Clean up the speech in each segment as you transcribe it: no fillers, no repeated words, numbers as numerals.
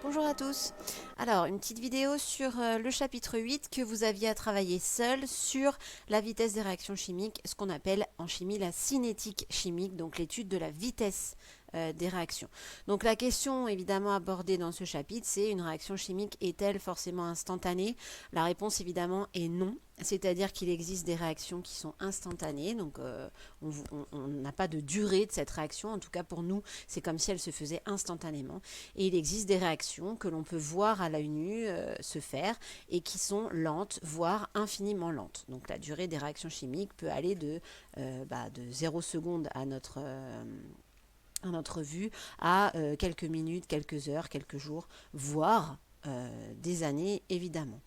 Bonjour à tous. Alors, une petite vidéo sur le chapitre 8 que vous aviez à travailler seul sur la vitesse des réactions chimiques, ce qu'on appelle en chimie la cinétique chimique, donc l'étude de la vitesse des réactions. Donc la question évidemment abordée dans ce chapitre, c'est une réaction chimique est-elle forcément instantanée? La réponse évidemment est non. C'est-à-dire qu'il existe des réactions qui sont instantanées, donc on n'a pas de durée de cette réaction, en tout cas pour nous, c'est comme si elle se faisait instantanément. Et il existe des réactions que l'on peut voir à l'œil nu se faire et qui sont lentes, voire infiniment lentes. Donc la durée des réactions chimiques peut aller de 0 secondes à notre vue à quelques minutes, quelques heures, quelques jours, voire des années évidemment.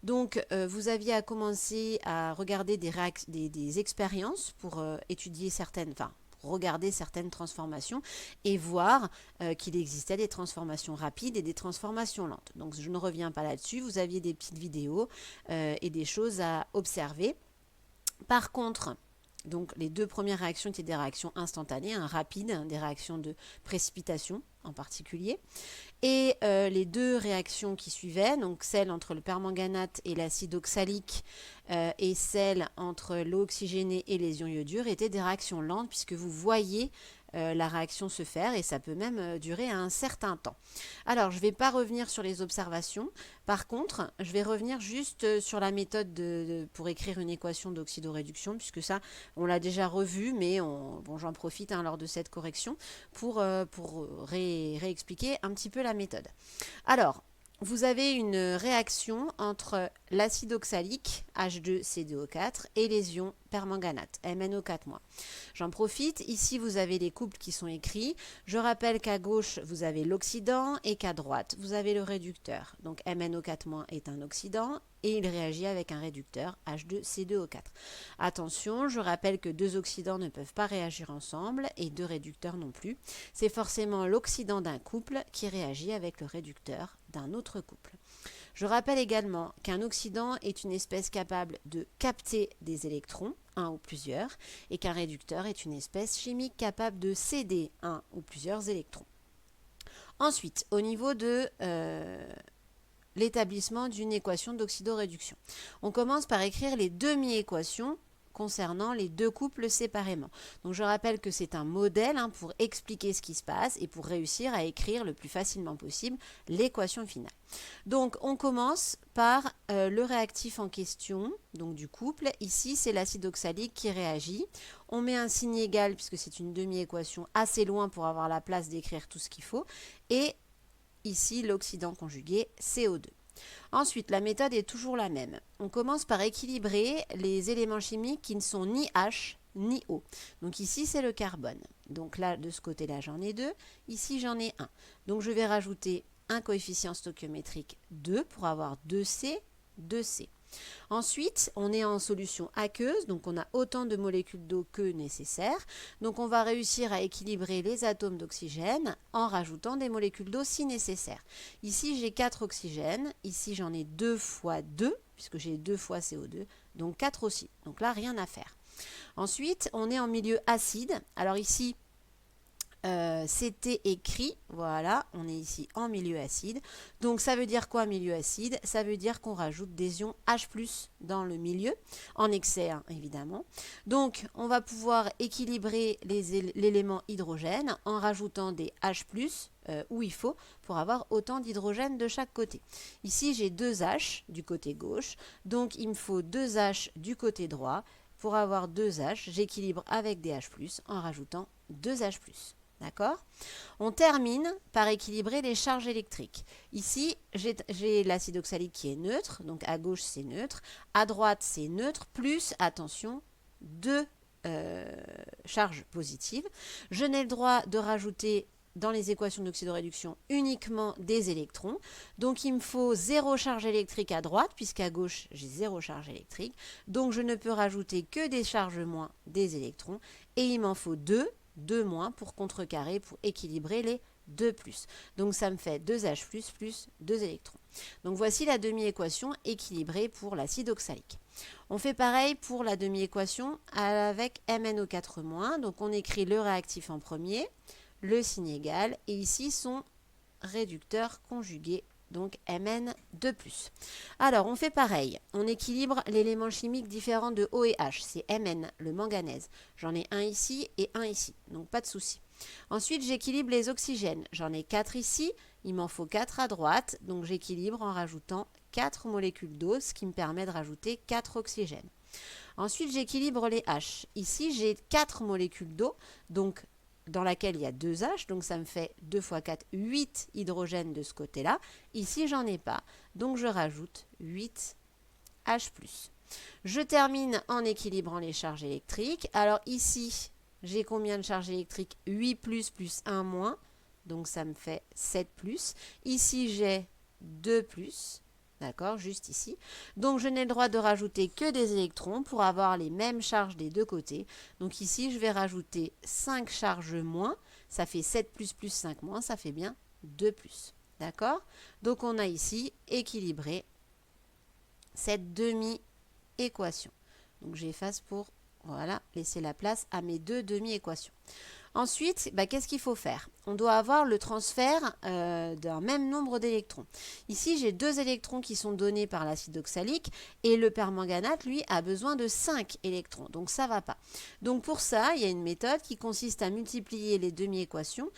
Donc vous aviez à commencer à regarder des expériences pour étudier certaines, enfin regarder certaines transformations et voir qu'il existait des transformations rapides et des transformations lentes. Donc je ne reviens pas là-dessus, vous aviez des petites vidéos et des choses à observer. Par contre, donc les deux premières réactions étaient des réactions instantanées, rapides, des réactions de précipitation en particulier. Et les deux réactions qui suivaient, donc celle entre le permanganate et l'acide oxalique et celle entre l'eau oxygénée et les ions iodures, étaient des réactions lentes puisque vous voyez la réaction se faire et ça peut même durer un certain temps. Alors, je ne vais pas revenir sur les observations. Par contre, je vais revenir juste sur la méthode pour écrire une équation d'oxydoréduction, puisque ça, on l'a déjà revu, mais j'en profite lors de cette correction pour réexpliquer un petit peu la méthode. Alors, vous avez une réaction entre l'acide oxalique, H2CO4, et les ions permanganate, MnO4-. J'en profite, ici vous avez les couples qui sont écrits. Je rappelle qu'à gauche, vous avez l'oxydant et qu'à droite, vous avez le réducteur. Donc MnO4- est un oxydant et il réagit avec un réducteur, H2C2O4. Attention, je rappelle que deux oxydants ne peuvent pas réagir ensemble et deux réducteurs non plus. C'est forcément l'oxydant d'un couple qui réagit avec le réducteur d'un autre couple. Je rappelle également qu'un oxydant est une espèce capable de capter des électrons, un ou plusieurs, et qu'un réducteur est une espèce chimique capable de céder un ou plusieurs électrons. Ensuite, au niveau de l'établissement d'une équation d'oxydoréduction, on commence par écrire les demi-équations concernant les deux couples séparément. Donc je rappelle que c'est un modèle pour expliquer ce qui se passe et pour réussir à écrire le plus facilement possible l'équation finale. Donc on commence par le réactif en question, donc du couple. Ici c'est l'acide oxalique qui réagit. On met un signe égal puisque c'est une demi-équation assez loin pour avoir la place d'écrire tout ce qu'il faut. Et ici l'oxydant conjugué CO2. Ensuite, la méthode est toujours la même. On commence par équilibrer les éléments chimiques qui ne sont ni H ni O. Donc ici, c'est le carbone. Donc là, de ce côté-là, j'en ai deux. Ici, j'en ai un. Donc je vais rajouter un coefficient stoichiométrique 2 pour avoir 2C, 2C. Ensuite, on est en solution aqueuse, donc on a autant de molécules d'eau que nécessaire. Donc on va réussir à équilibrer les atomes d'oxygène en rajoutant des molécules d'eau si nécessaire. Ici, j'ai 4 oxygènes, ici j'en ai 2 fois 2, puisque j'ai 2 fois CO2, donc 4 aussi. Donc là, rien à faire. Ensuite, on est en milieu acide. Alors ici, c'était écrit, voilà, on est ici en milieu acide. Donc ça veut dire quoi milieu acide? Ça veut dire qu'on rajoute des ions H+ dans le milieu, en excès évidemment. Donc on va pouvoir équilibrer l'élément hydrogène en rajoutant des H+ où il faut pour avoir autant d'hydrogène de chaque côté. Ici j'ai 2 H du côté gauche, donc il me faut 2 H du côté droit. Pour avoir 2 H, j'équilibre avec des H+ en rajoutant 2 H+. D'accord? On termine par équilibrer les charges électriques. Ici, j'ai l'acide oxalique qui est neutre, donc à gauche c'est neutre, à droite c'est neutre, plus, attention, 2 charges positives. Je n'ai le droit de rajouter dans les équations d'oxydoréduction uniquement des électrons. Donc il me faut 0 charge électrique à droite, puisqu'à gauche j'ai 0 charge électrique. Donc je ne peux rajouter que des charges moins des électrons. Et il m'en faut 2 moins pour contrecarrer, pour équilibrer les 2+. Donc ça me fait 2H+, plus 2 électrons. Donc voici la demi-équation équilibrée pour l'acide oxalique. On fait pareil pour la demi-équation avec MnO4-. Donc on écrit le réactif en premier, le signe égal, et ici sont réducteur conjugué, donc Mn2+. Alors, on fait pareil. On équilibre l'élément chimique différent de O et H. C'est Mn, le manganèse. J'en ai un ici et un ici, donc pas de souci. Ensuite, j'équilibre les oxygènes. J'en ai 4 ici, il m'en faut 4 à droite, donc j'équilibre en rajoutant 4 molécules d'eau, ce qui me permet de rajouter 4 oxygènes. Ensuite, j'équilibre les H. Ici, j'ai 4 molécules d'eau, donc dans laquelle il y a 2 H, donc ça me fait 2 x 4, 8 hydrogènes de ce côté-là. Ici, j'en ai pas, donc je rajoute 8 H+. Je termine en équilibrant les charges électriques. Alors ici, j'ai combien de charges électriques? 8 plus 1 moins, donc ça me fait 7 plus. Ici, j'ai 2 plus. D'accord, juste ici. Donc, je n'ai le droit de rajouter que des électrons pour avoir les mêmes charges des deux côtés. Donc, ici, je vais rajouter 5 charges moins. Ça fait 7 plus 5 moins. Ça fait bien 2 plus. D'accord? Donc, on a ici équilibré cette demi-équation. Donc, j'efface pour, voilà, laisser la place à mes deux demi-équations. Ensuite, qu'est-ce qu'il faut faire? On doit avoir le transfert d'un même nombre d'électrons. Ici, j'ai 2 électrons qui sont donnés par l'acide oxalique et le permanganate, lui, a besoin de 5 électrons. Donc, ça ne va pas. Donc, pour ça, il y a une méthode qui consiste à multiplier les demi-équations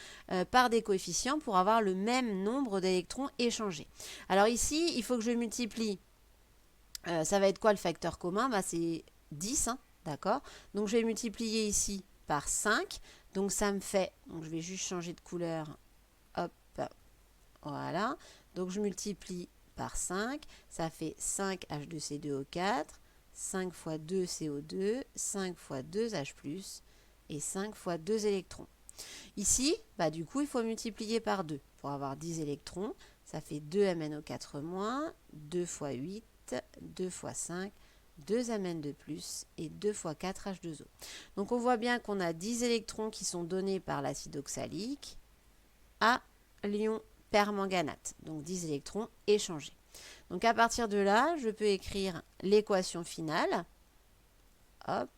par des coefficients pour avoir le même nombre d'électrons échangés. Alors ici, il faut que je multiplie. Ça va être quoi le facteur commun? C'est 10, hein, d'accord? Donc, je vais multiplier ici par 5. Donc, ça me fait, donc je vais juste changer de couleur, hop, voilà. Donc, je multiplie par 5, ça fait 5 H2CO4, 5 fois 2 CO2, 5 fois 2 H+, et 5 fois 2 électrons. Ici, du coup, il faut multiplier par 2 pour avoir 10 électrons. Ça fait 2 MnO4-, 2 fois 8, 2 fois 5, 2 Mn2+, et 2 fois 4 H2O. Donc on voit bien qu'on a 10 électrons qui sont donnés par l'acide oxalique à l'ion permanganate. Donc 10 électrons échangés. Donc à partir de là, je peux écrire l'équation finale. Hop,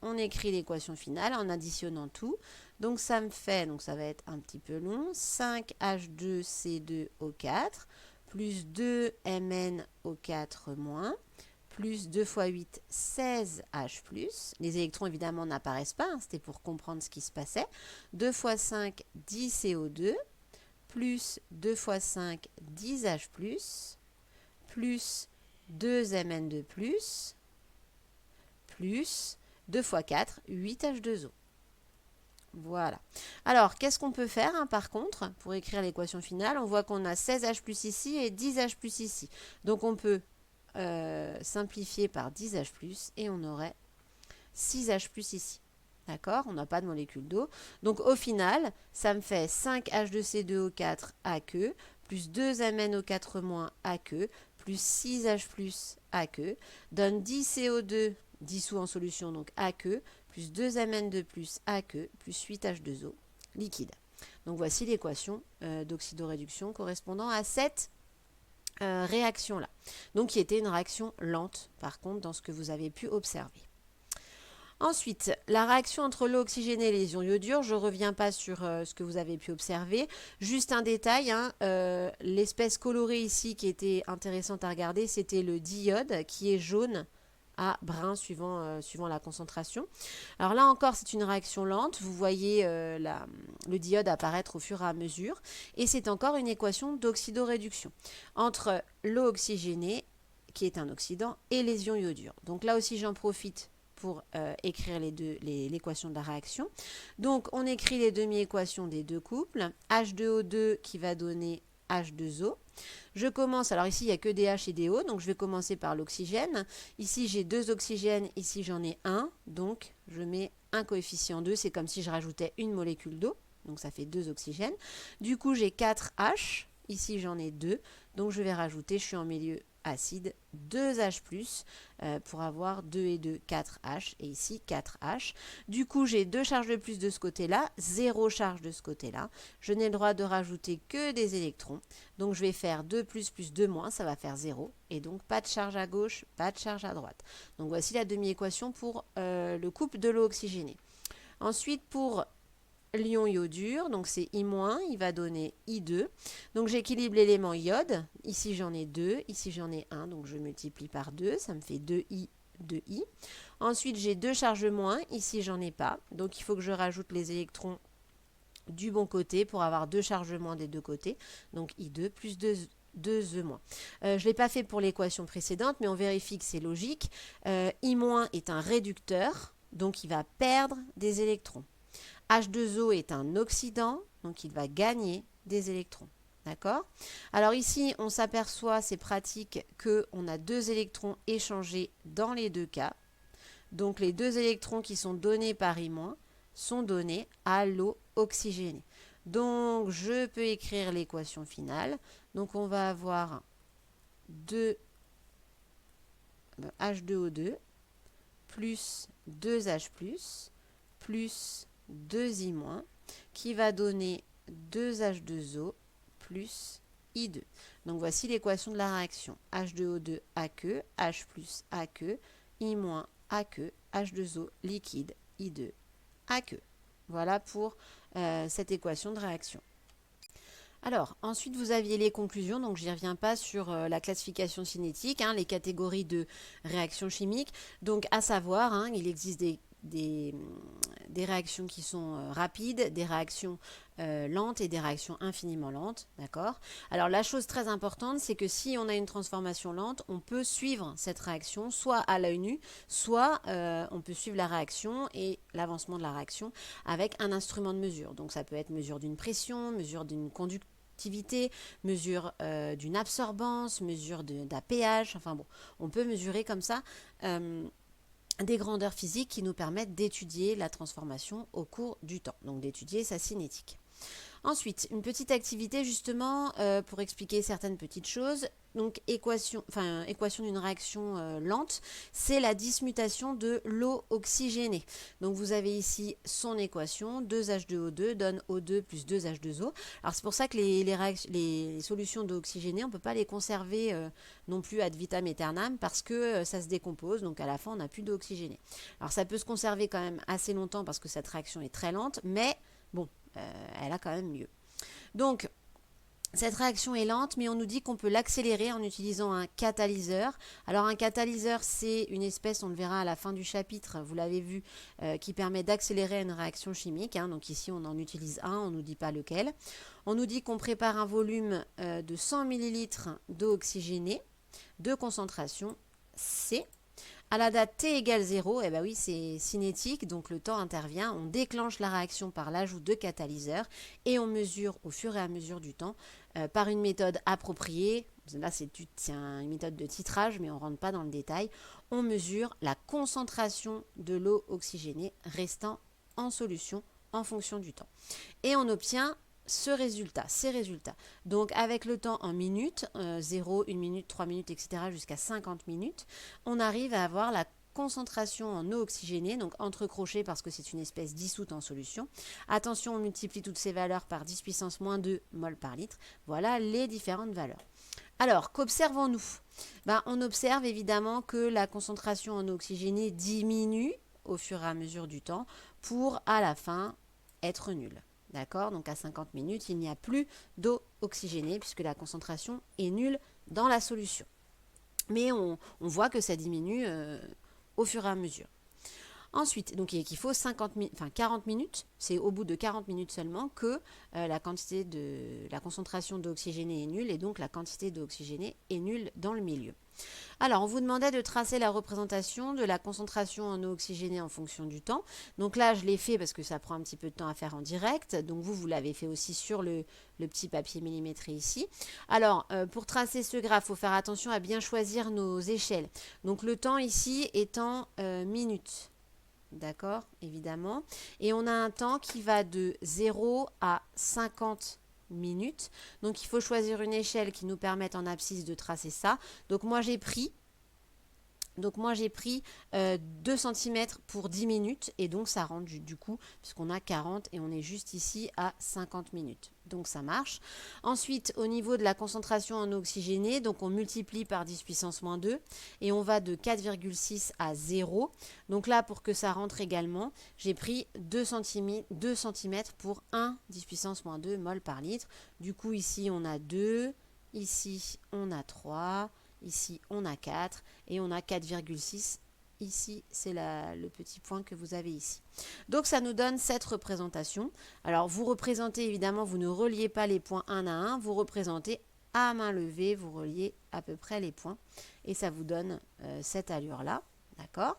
on écrit l'équation finale en additionnant tout. Donc ça me fait, donc ça va être un petit peu long, 5H2C2O4 plus 2 MnO4-, plus 2 fois 8, 16H+. Les électrons, évidemment, n'apparaissent pas. C'était pour comprendre ce qui se passait. 2 fois 5, 10 CO2. Plus 2 fois 5, 10H+. Plus 2 Mn2+. Plus 2 fois 4, 8H2O. Voilà. Alors, qu'est-ce qu'on peut faire, par contre, pour écrire l'équation finale? On voit qu'on a 16H+ ici et 10H+ ici. Donc, on peut simplifier par 10H+, et on aurait 6H+ ici. D'accord? On n'a pas de molécule d'eau. Donc, au final, ça me fait 5H2C2O4 aqueux, plus 2 MnO4- aqueux, plus 6H+ aqueux, donne 10 CO2 dissous en solution, donc aqueux, plus 2 Mn2+ aqueux, plus 8H2O liquide. Donc, voici l'équation d'oxydoréduction correspondant à cette réaction-là. Donc, qui était une réaction lente, par contre, dans ce que vous avez pu observer. Ensuite, la réaction entre l'eau oxygénée et les ions iodures, je ne reviens pas sur ce que vous avez pu observer. Juste un détail, l'espèce colorée ici qui était intéressante à regarder, c'était le diode qui est jaune à brun suivant la concentration. Alors là encore, c'est une réaction lente. Vous voyez le diode apparaître au fur et à mesure. Et c'est encore une équation d'oxydoréduction entre l'eau oxygénée, qui est un oxydant, et les ions iodures. Donc là aussi, j'en profite pour écrire l'équation de la réaction. Donc, on écrit les demi-équations des deux couples. H2O2 qui va donner H2O. Je commence, alors ici, il n'y a que des H et des O, donc je vais commencer par l'oxygène. Ici, j'ai 2 oxygènes, ici, j'en ai 1. Donc, je mets un coefficient 2. C'est comme si je rajoutais une molécule d'eau. Donc, ça fait 2 oxygènes. Du coup, j'ai 4 H. Ici, j'en ai 2. Donc, je vais rajouter, je suis en milieu acide, 2 H+, pour avoir 2 et 2, 4 H, et ici 4 H. Du coup, j'ai 2 charges de plus de ce côté-là, 0 charge de ce côté-là. Je n'ai le droit de rajouter que des électrons. Donc, je vais faire 2 plus 2 moins, ça va faire 0. Et donc, pas de charge à gauche, pas de charge à droite. Donc, voici la demi-équation pour le couple de l'eau oxygénée. Ensuite, pour l'ion iodure, donc c'est I-, il va donner I2. Donc j'équilibre l'élément iode. Ici j'en ai 2, ici j'en ai 1, donc je multiplie par 2, ça me fait 2I, 2I. Ensuite j'ai 2 charges moins, ici j'en ai pas, donc il faut que je rajoute les électrons du bon côté pour avoir 2 charges moins des deux côtés. Donc I2 plus 2E-. Je ne l'ai pas fait pour l'équation précédente, mais on vérifie que c'est logique. I- est un réducteur, donc il va perdre des électrons. H2O est un oxydant, donc il va gagner des électrons. D'accord? Alors ici, on s'aperçoit, c'est pratique, qu'on a 2 électrons échangés dans les deux cas. Donc les 2 électrons qui sont donnés par I- sont donnés à l'eau oxygénée. Donc je peux écrire l'équation finale. Donc on va avoir 2 H2O2 plus 2H+, plus 2I- qui va donner 2H2O plus I2. Donc voici l'équation de la réaction. H2O2 aqueux, H plus aqueux, I- aqueux, H2O liquide, I2 aqueux. Voilà pour cette équation de réaction. Alors, ensuite, vous aviez les conclusions, donc je n'y reviens pas sur la classification cinétique, hein, les catégories de réactions chimiques. Donc, à savoir, hein, il existe des réactions qui sont rapides, des réactions lentes et des réactions infiniment lentes, d'accord? Alors, la chose très importante, c'est que si on a une transformation lente, on peut suivre cette réaction, soit à l'œil nu, soit on peut suivre la réaction et l'avancement de la réaction avec un instrument de mesure. Donc, ça peut être mesure d'une pression, mesure d'une conductivité, mesure d'une absorbance, mesure d'un pH, enfin bon, on peut mesurer comme ça des grandeurs physiques qui nous permettent d'étudier la transformation au cours du temps, donc d'étudier sa cinétique. Ensuite, une petite activité justement pour expliquer certaines petites choses. Donc, équation d'une réaction lente, c'est la dismutation de l'eau oxygénée. Donc, vous avez ici son équation, 2H2O2 donne O2 plus 2H2O. Alors, c'est pour ça que les solutions d'eau oxygénée, on ne peut pas les conserver non plus ad vitam aeternam parce que ça se décompose. Donc, à la fin, on n'a plus d'eau oxygénée. Alors, ça peut se conserver quand même assez longtemps parce que cette réaction est très lente, mais bon, elle a quand même mieux. Donc, cette réaction est lente, mais on nous dit qu'on peut l'accélérer en utilisant un catalyseur. Alors, un catalyseur, c'est une espèce, on le verra à la fin du chapitre, vous l'avez vu, qui permet d'accélérer une réaction chimique. Hein. Donc ici, on en utilise un, on ne nous dit pas lequel. On nous dit qu'on prépare un volume de 100 ml d'eau oxygénée de concentration C. À la date t égale 0, eh ben oui, c'est cinétique, donc le temps intervient, on déclenche la réaction par l'ajout de catalyseurs et on mesure au fur et à mesure du temps par une méthode appropriée. Là, c'est une méthode de titrage, mais on ne rentre pas dans le détail. On mesure la concentration de l'eau oxygénée restant en solution en fonction du temps. Et on obtient ces résultats. Donc avec le temps en minutes, 0, 1 minute, 3 minutes, etc. jusqu'à 50 minutes, on arrive à avoir la concentration en eau oxygénée, donc entre crochets parce que c'est une espèce dissoute en solution. Attention, on multiplie toutes ces valeurs par 10 puissance moins 2 mol par litre. Voilà les différentes valeurs. Alors, qu'observons-nous? On observe évidemment que la concentration en eau oxygénée diminue au fur et à mesure du temps pour à la fin être nulle. D'accord? Donc à 50 minutes, il n'y a plus d'eau oxygénée puisque la concentration est nulle dans la solution. Mais on voit que ça diminue au fur et à mesure. Ensuite, donc il faut 40 minutes, c'est au bout de 40 minutes seulement que la concentration d'eau oxygénée est nulle et donc la quantité d'eau oxygénée est nulle dans le milieu. Alors, on vous demandait de tracer la représentation de la concentration en eau oxygénée en fonction du temps. Donc là, je l'ai fait parce que ça prend un petit peu de temps à faire en direct. Donc vous l'avez fait aussi sur le petit papier millimétré ici. Alors, pour tracer ce graphe, il faut faire attention à bien choisir nos échelles. Donc le temps ici est en minutes. D'accord, évidemment. Et on a un temps qui va de 0 à 50 minutes. Donc, il faut choisir une échelle qui nous permette en abscisse de tracer ça. Donc, moi, j'ai pris Donc moi j'ai pris 2 cm pour 10 minutes et donc ça rentre du coup puisqu'on a 40 et on est juste ici à 50 minutes. Donc ça marche. Ensuite au niveau de la concentration en eau oxygénée, donc on multiplie par 10 puissance moins 2 et on va de 4,6 à 0. Donc là pour que ça rentre également, j'ai pris 2 cm pour 1 10 puissance moins 2 mol par litre. Du coup ici on a 2, ici on a 3. Ici, on a 4 et on a 4,6. Ici, c'est le petit point que vous avez ici. Donc, ça nous donne cette représentation. Alors, vous représentez, évidemment, vous ne reliez pas les points un à un. Vous représentez à main levée, vous reliez à peu près les points. Et ça vous donne cette allure-là. D'accord ?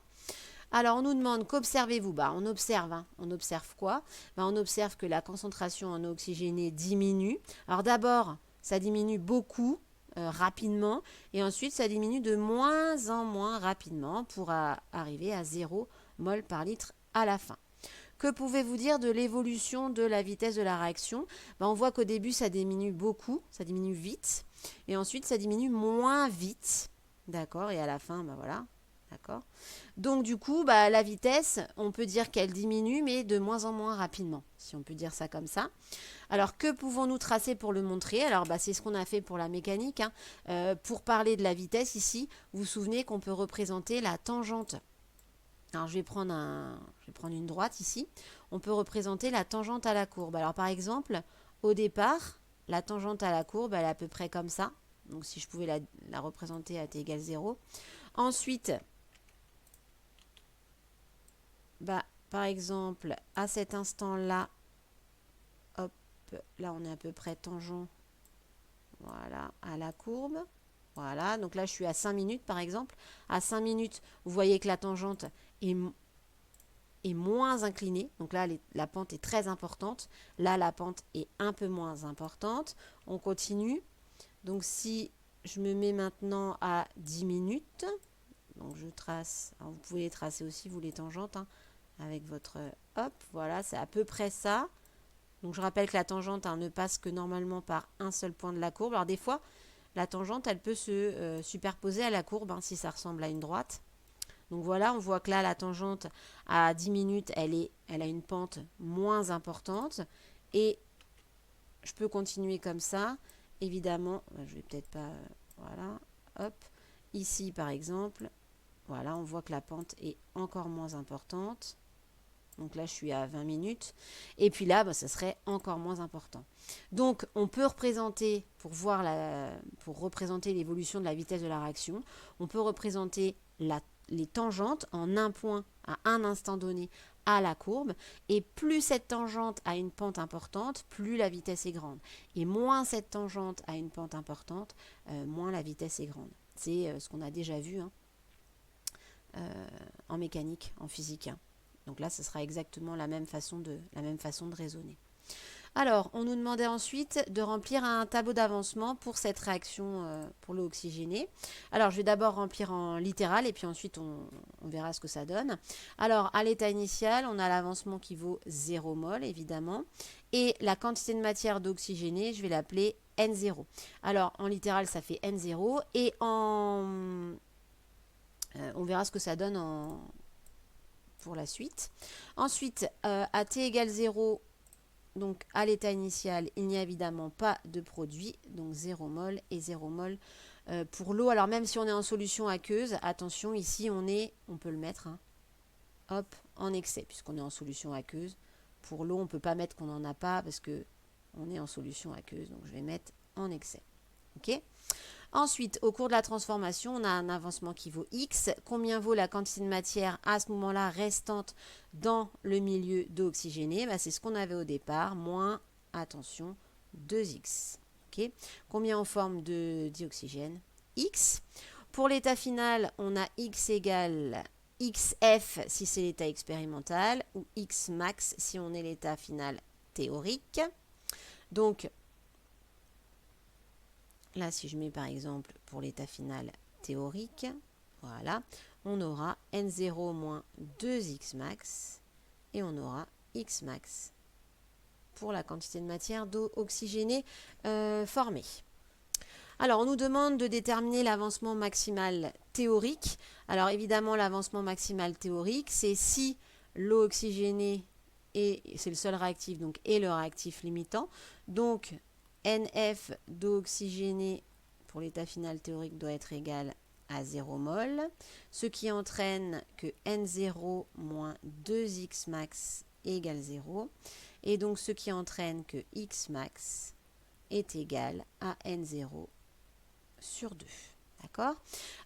Alors, on nous demande qu'observez-vous? On observe. Hein. On observe quoi? On observe que la concentration en eau oxygénée diminue. Alors, d'abord, ça diminue beaucoup. Rapidement et ensuite ça diminue de moins en moins rapidement pour arriver à 0 mol par litre à la fin. Que pouvez-vous dire de l'évolution de la vitesse de la réaction? On voit qu'au début ça diminue beaucoup, ça diminue vite et ensuite ça diminue moins vite, d'accord, et à la fin voilà, d'accord. Donc du coup la vitesse on peut dire qu'elle diminue mais de moins en moins rapidement, si on peut dire ça comme ça. Alors, que pouvons-nous tracer pour le montrer? Alors, c'est ce qu'on a fait pour la mécanique. Hein. Pour parler de la vitesse, ici, vous vous souvenez qu'on peut représenter la tangente. Alors, je vais prendre une droite ici. On peut représenter la tangente à la courbe. Alors, par exemple, au départ, la tangente à la courbe, elle est à peu près comme ça. Donc, si je pouvais la représenter à t égale 0. Ensuite, par exemple, à cet instant-là, là on est à peu près tangent, voilà, à la courbe. Voilà, donc là je suis à 5 minutes par exemple. À 5 minutes, vous voyez que la tangente est moins inclinée. Donc là, la pente est très importante. Là, la pente est un peu moins importante. On continue. Donc si je me mets maintenant à 10 minutes, donc je trace, alors vous pouvez les tracer aussi, vous les tangentes, hein, avec votre, hop, voilà, c'est à peu près ça. Donc je rappelle que la tangente ne passe que normalement par un seul point de la courbe. Alors des fois, la tangente, elle peut se superposer à la courbe, hein, si ça ressemble à une droite. Donc voilà, on voit que là, la tangente à 10 minutes, elle a une pente moins importante. Et je peux continuer comme ça. Évidemment, je vais peut-être pas... voilà, hop. Ici, par exemple, voilà, on voit que la pente est encore moins importante. Donc là, je suis à 20 minutes. Et puis là, ça serait encore moins important. Donc, on peut représenter, pour représenter l'évolution de la vitesse de la réaction, on peut représenter les tangentes en un point à un instant donné à la courbe. Et plus cette tangente a une pente importante, plus la vitesse est grande. Et moins cette tangente a une pente importante, moins la vitesse est grande. C'est ce qu'on a déjà vu en mécanique, en physique. Donc là, ce sera exactement la même façon de raisonner. Alors, on nous demandait ensuite de remplir un tableau d'avancement pour cette réaction pour l'eau oxygénée. Alors, je vais d'abord remplir en littéral et puis ensuite, on verra ce que ça donne. Alors, à l'état initial, on a l'avancement qui vaut 0 mol, évidemment. Et la quantité de matière d'eau oxygénée, je vais l'appeler N0. Alors, en littéral, ça fait N0. Et on verra ce que ça donne pour la suite. Ensuite, à t égale 0, donc à l'état initial, il n'y a évidemment pas de produit, donc 0 mol et 0 mol pour l'eau. Alors même si on est en solution aqueuse, attention, ici on peut le mettre, hein, hop, en excès, puisqu'on est en solution aqueuse. Pour l'eau, on ne peut pas mettre qu'on n'en a pas, parce que on est en solution aqueuse, donc je vais mettre en excès. Ok ? Ensuite, au cours de la transformation, on a un avancement qui vaut X. Combien vaut la quantité de matière à ce moment-là restante dans le milieu d'eau oxygénée? C'est ce qu'on avait au départ, moins, attention, 2X. Okay. Combien en forme de dioxygène? X. Pour l'état final, on a X égale XF si c'est l'état expérimental ou X max si on est l'état final théorique. Donc, là, si je mets par exemple pour l'état final théorique, voilà, on aura N0 moins 2X max et on aura X max pour la quantité de matière d'eau oxygénée formée. Alors, on nous demande de déterminer l'avancement maximal théorique. Alors, évidemment, l'avancement maximal théorique, c'est si l'eau oxygénée c'est le seul réactif, donc est le réactif limitant. Donc, NF d'eau oxygénée pour l'état final théorique doit être égal à 0 mol, ce qui entraîne que N0 moins 2X max égale 0, et donc ce qui entraîne que X max est égal à N0 sur 2. D'accord?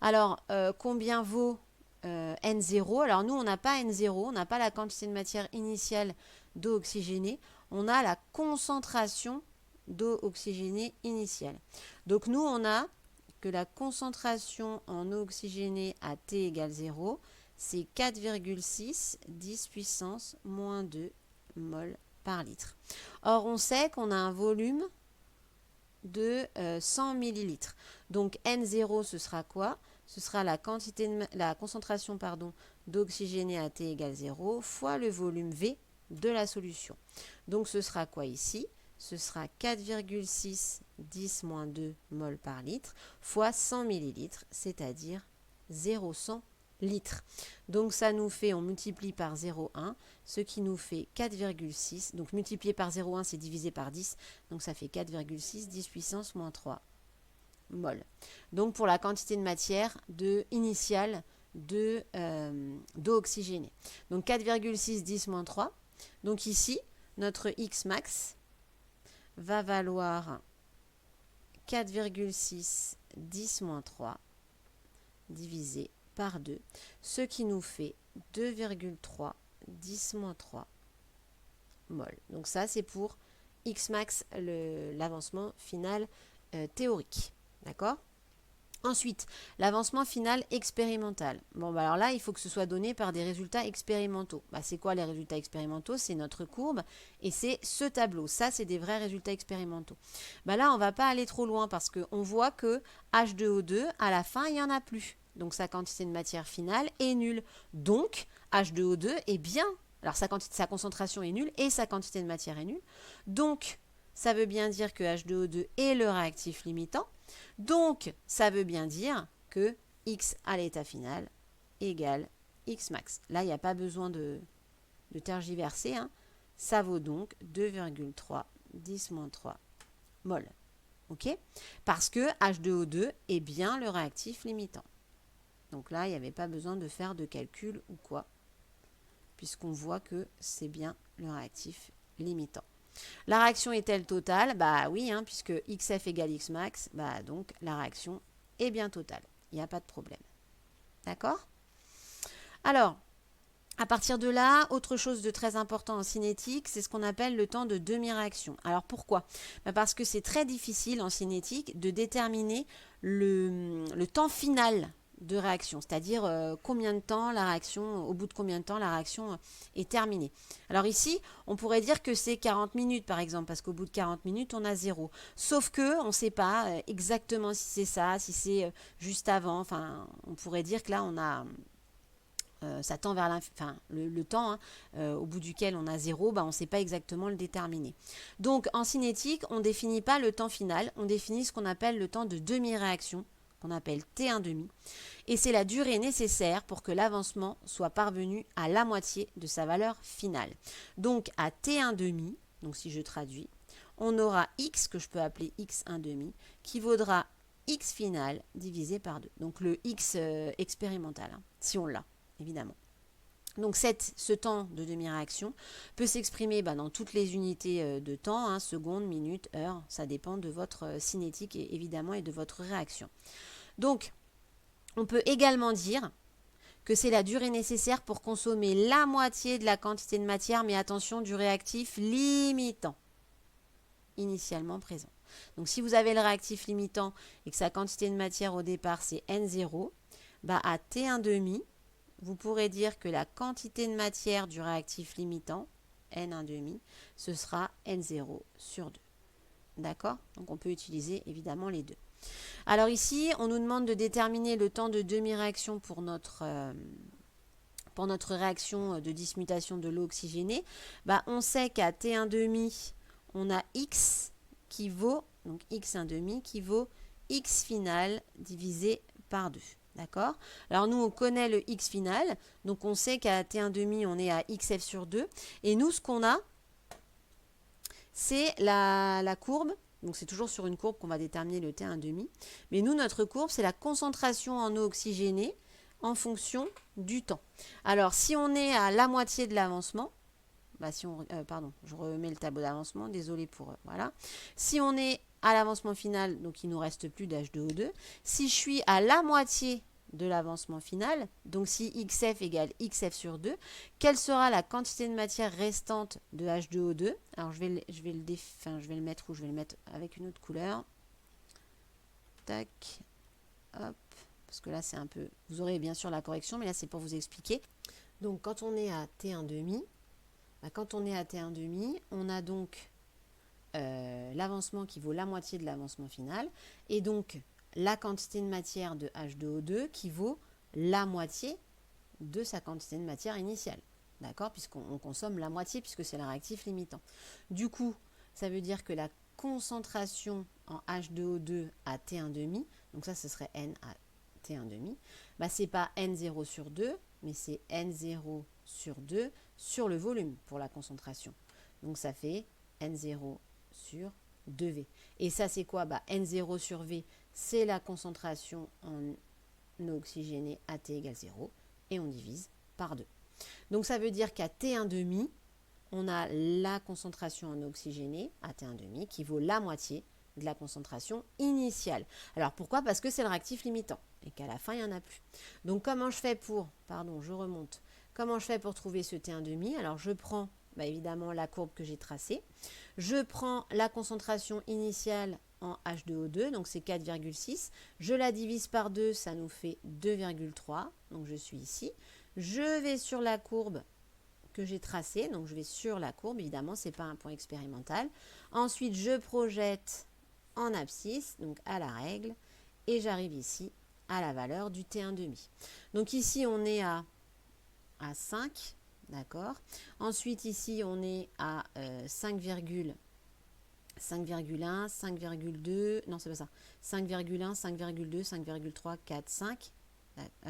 Alors, combien vaut N0? Alors, nous, on n'a pas N0, on n'a pas la quantité de matière initiale d'eau oxygénée, on a la concentration d'eau oxygénée initiale. Donc, nous, on a que la concentration en eau oxygénée à T égale 0, c'est 4,6 10 puissance moins 2 mol par litre. Or, on sait qu'on a un volume de 100 millilitres. Donc N0, ce sera quoi? Ce sera la concentration d'eau oxygénée à T égale 0 fois le volume V de la solution. Donc ce sera quoi ici? Ce sera 4,6 10 moins 2 mol par litre fois 100 millilitres, c'est-à-dire 0,100 litres. Donc ça nous fait, on multiplie par 0,1, ce qui nous fait 4,6. Donc multiplié par 0,1, c'est divisé par 10. Donc ça fait 4,6 10 puissance moins 3 mol. Donc pour la quantité de matière initiale d'eau oxygénée. Donc 4,6 10 moins 3. Donc ici, notre X max va valoir 4,6 10 moins 3 divisé par 2, ce qui nous fait 2,3 10 moins 3 mol. Donc ça, c'est pour X max, l'avancement final théorique. D'accord? Ensuite, l'avancement final expérimental. Bon, bah alors là, il faut que ce soit donné par des résultats expérimentaux. Bah, c'est quoi les résultats expérimentaux? C'est notre courbe et c'est ce tableau. Ça, c'est des vrais résultats expérimentaux. Bah là, on ne va pas aller trop loin parce qu'on voit que H2O2, à la fin, il n'y en a plus. Donc, sa quantité de matière finale est nulle. Donc, H2O2 est bien. Alors, sa concentration est nulle et sa quantité de matière est nulle. Donc, ça veut bien dire que H2O2 est le réactif limitant. Donc, ça veut bien dire que X à l'état final égale X max. Là, il n'y a pas besoin de tergiverser. Hein. Ça vaut donc 2,3 10 moins 3 mol. OK? Parce que H2O2 est bien le réactif limitant. Donc là, il n'y avait pas besoin de faire de calcul ou quoi, puisqu'on voit que c'est bien le réactif limitant. La réaction est-elle totale? Bah oui, hein, puisque XF égale X max, bah donc la réaction est bien totale. Il n'y a pas de problème. D'accord? Alors, à partir de là, autre chose de très important en cinétique, c'est ce qu'on appelle le temps de demi-réaction. Alors pourquoi? Bah parce que c'est très difficile en cinétique de déterminer le temps final de réaction, c'est-à-dire combien de temps la réaction, au bout de combien de temps la réaction est terminée. Alors ici, on pourrait dire que c'est 40 minutes par exemple, parce qu'au bout de 40 minutes, on a 0. Sauf que on ne sait pas exactement si c'est ça, si c'est juste avant. Enfin, on pourrait dire que là, on a... ça tend vers le temps au bout duquel on a 0, bah, on ne sait pas exactement le déterminer. Donc en cinétique, on ne définit pas le temps final, on définit ce qu'on appelle le temps de demi-réaction, qu'on appelle T1,5, et c'est la durée nécessaire pour que l'avancement soit parvenu à la moitié de sa valeur finale. Donc à T1,5, donc si je traduis, on aura X, que je peux appeler X1,5, qui vaudra X final divisé par 2. Donc le X expérimental, hein, si on l'a, évidemment. Donc ce temps de demi-réaction peut s'exprimer dans toutes les unités de temps, hein, secondes, minutes, heures, ça dépend de votre cinétique évidemment et de votre réaction. Donc, on peut également dire que c'est la durée nécessaire pour consommer la moitié de la quantité de matière, mais attention, du réactif limitant initialement présent. Donc, si vous avez le réactif limitant et que sa quantité de matière au départ, c'est N0, bah à T1,5, vous pourrez dire que la quantité de matière du réactif limitant, N1,5, ce sera N0 sur 2. D'accord? Donc, on peut utiliser évidemment les deux. Alors ici, on nous demande de déterminer le temps de demi-réaction pour notre réaction de dismutation de l'eau oxygénée. Bah, on sait qu'à T1,5, on a X qui vaut, donc X1,5 qui vaut x final divisé par 2. D'accord? Alors nous, on connaît le x final, donc on sait qu'à T1,5, on est à xf sur 2. Et nous, ce qu'on a, c'est la courbe. Donc c'est toujours sur une courbe qu'on va déterminer le T1,5. Mais nous, notre courbe, c'est la concentration en eau oxygénée en fonction du temps. Alors si on est à la moitié de l'avancement, pardon, je remets le tableau d'avancement, désolé pour... voilà. Si on est à l'avancement final, donc il ne nous reste plus d'H2O2. Si je suis à la moitié de l'avancement final, donc si XF égale XF sur 2, quelle sera la quantité de matière restante de H2O2? Alors je vais le mettre où? Je vais le mettre avec une autre couleur. Tac, hop, parce que là c'est un peu... Vous aurez bien sûr la correction, mais là c'est pour vous expliquer. Donc quand on est à T1,5, quand on est à T1,5, on a donc l'avancement qui vaut la moitié de l'avancement final, et donc la quantité de matière de H2O2 qui vaut la moitié de sa quantité de matière initiale. D'accord? Puisqu'on consomme la moitié, puisque c'est le réactif limitant. Du coup, ça veut dire que la concentration en H2O2 à T1,5, donc ça ce serait N à T1,5, c'est pas N0 sur 2, mais c'est N0 sur 2 sur le volume pour la concentration. Donc ça fait N0 sur 2V. Et ça c'est quoi? N0 sur V, c'est la concentration en eau oxygénée à T égale 0, et on divise par 2. Donc ça veut dire qu'à T1,5, on a la concentration en eau oxygénée à T1,5 qui vaut la moitié de la concentration initiale. Alors pourquoi? Parce que c'est le réactif limitant et qu'à la fin, il n'y en a plus. Donc comment je fais pour... Pardon, je remonte. Comment je fais pour trouver ce T1,5? Alors je prends évidemment la courbe que j'ai tracée. Je prends la concentration initiale en H2O2, donc c'est 4,6. Je la divise par 2, ça nous fait 2,3. Donc je suis ici. Je vais sur la courbe que j'ai tracée. Donc je vais sur la courbe, évidemment, ce n'est pas un point expérimental. Ensuite, je projette en abscisse, donc à la règle, et j'arrive ici à la valeur du T1,5. Donc ici, on est à 5, d'accord. Ensuite, ici, on est à 5,1, 5,2, non, c'est pas ça, 5,1, 5,2, 5,3, 4, 5.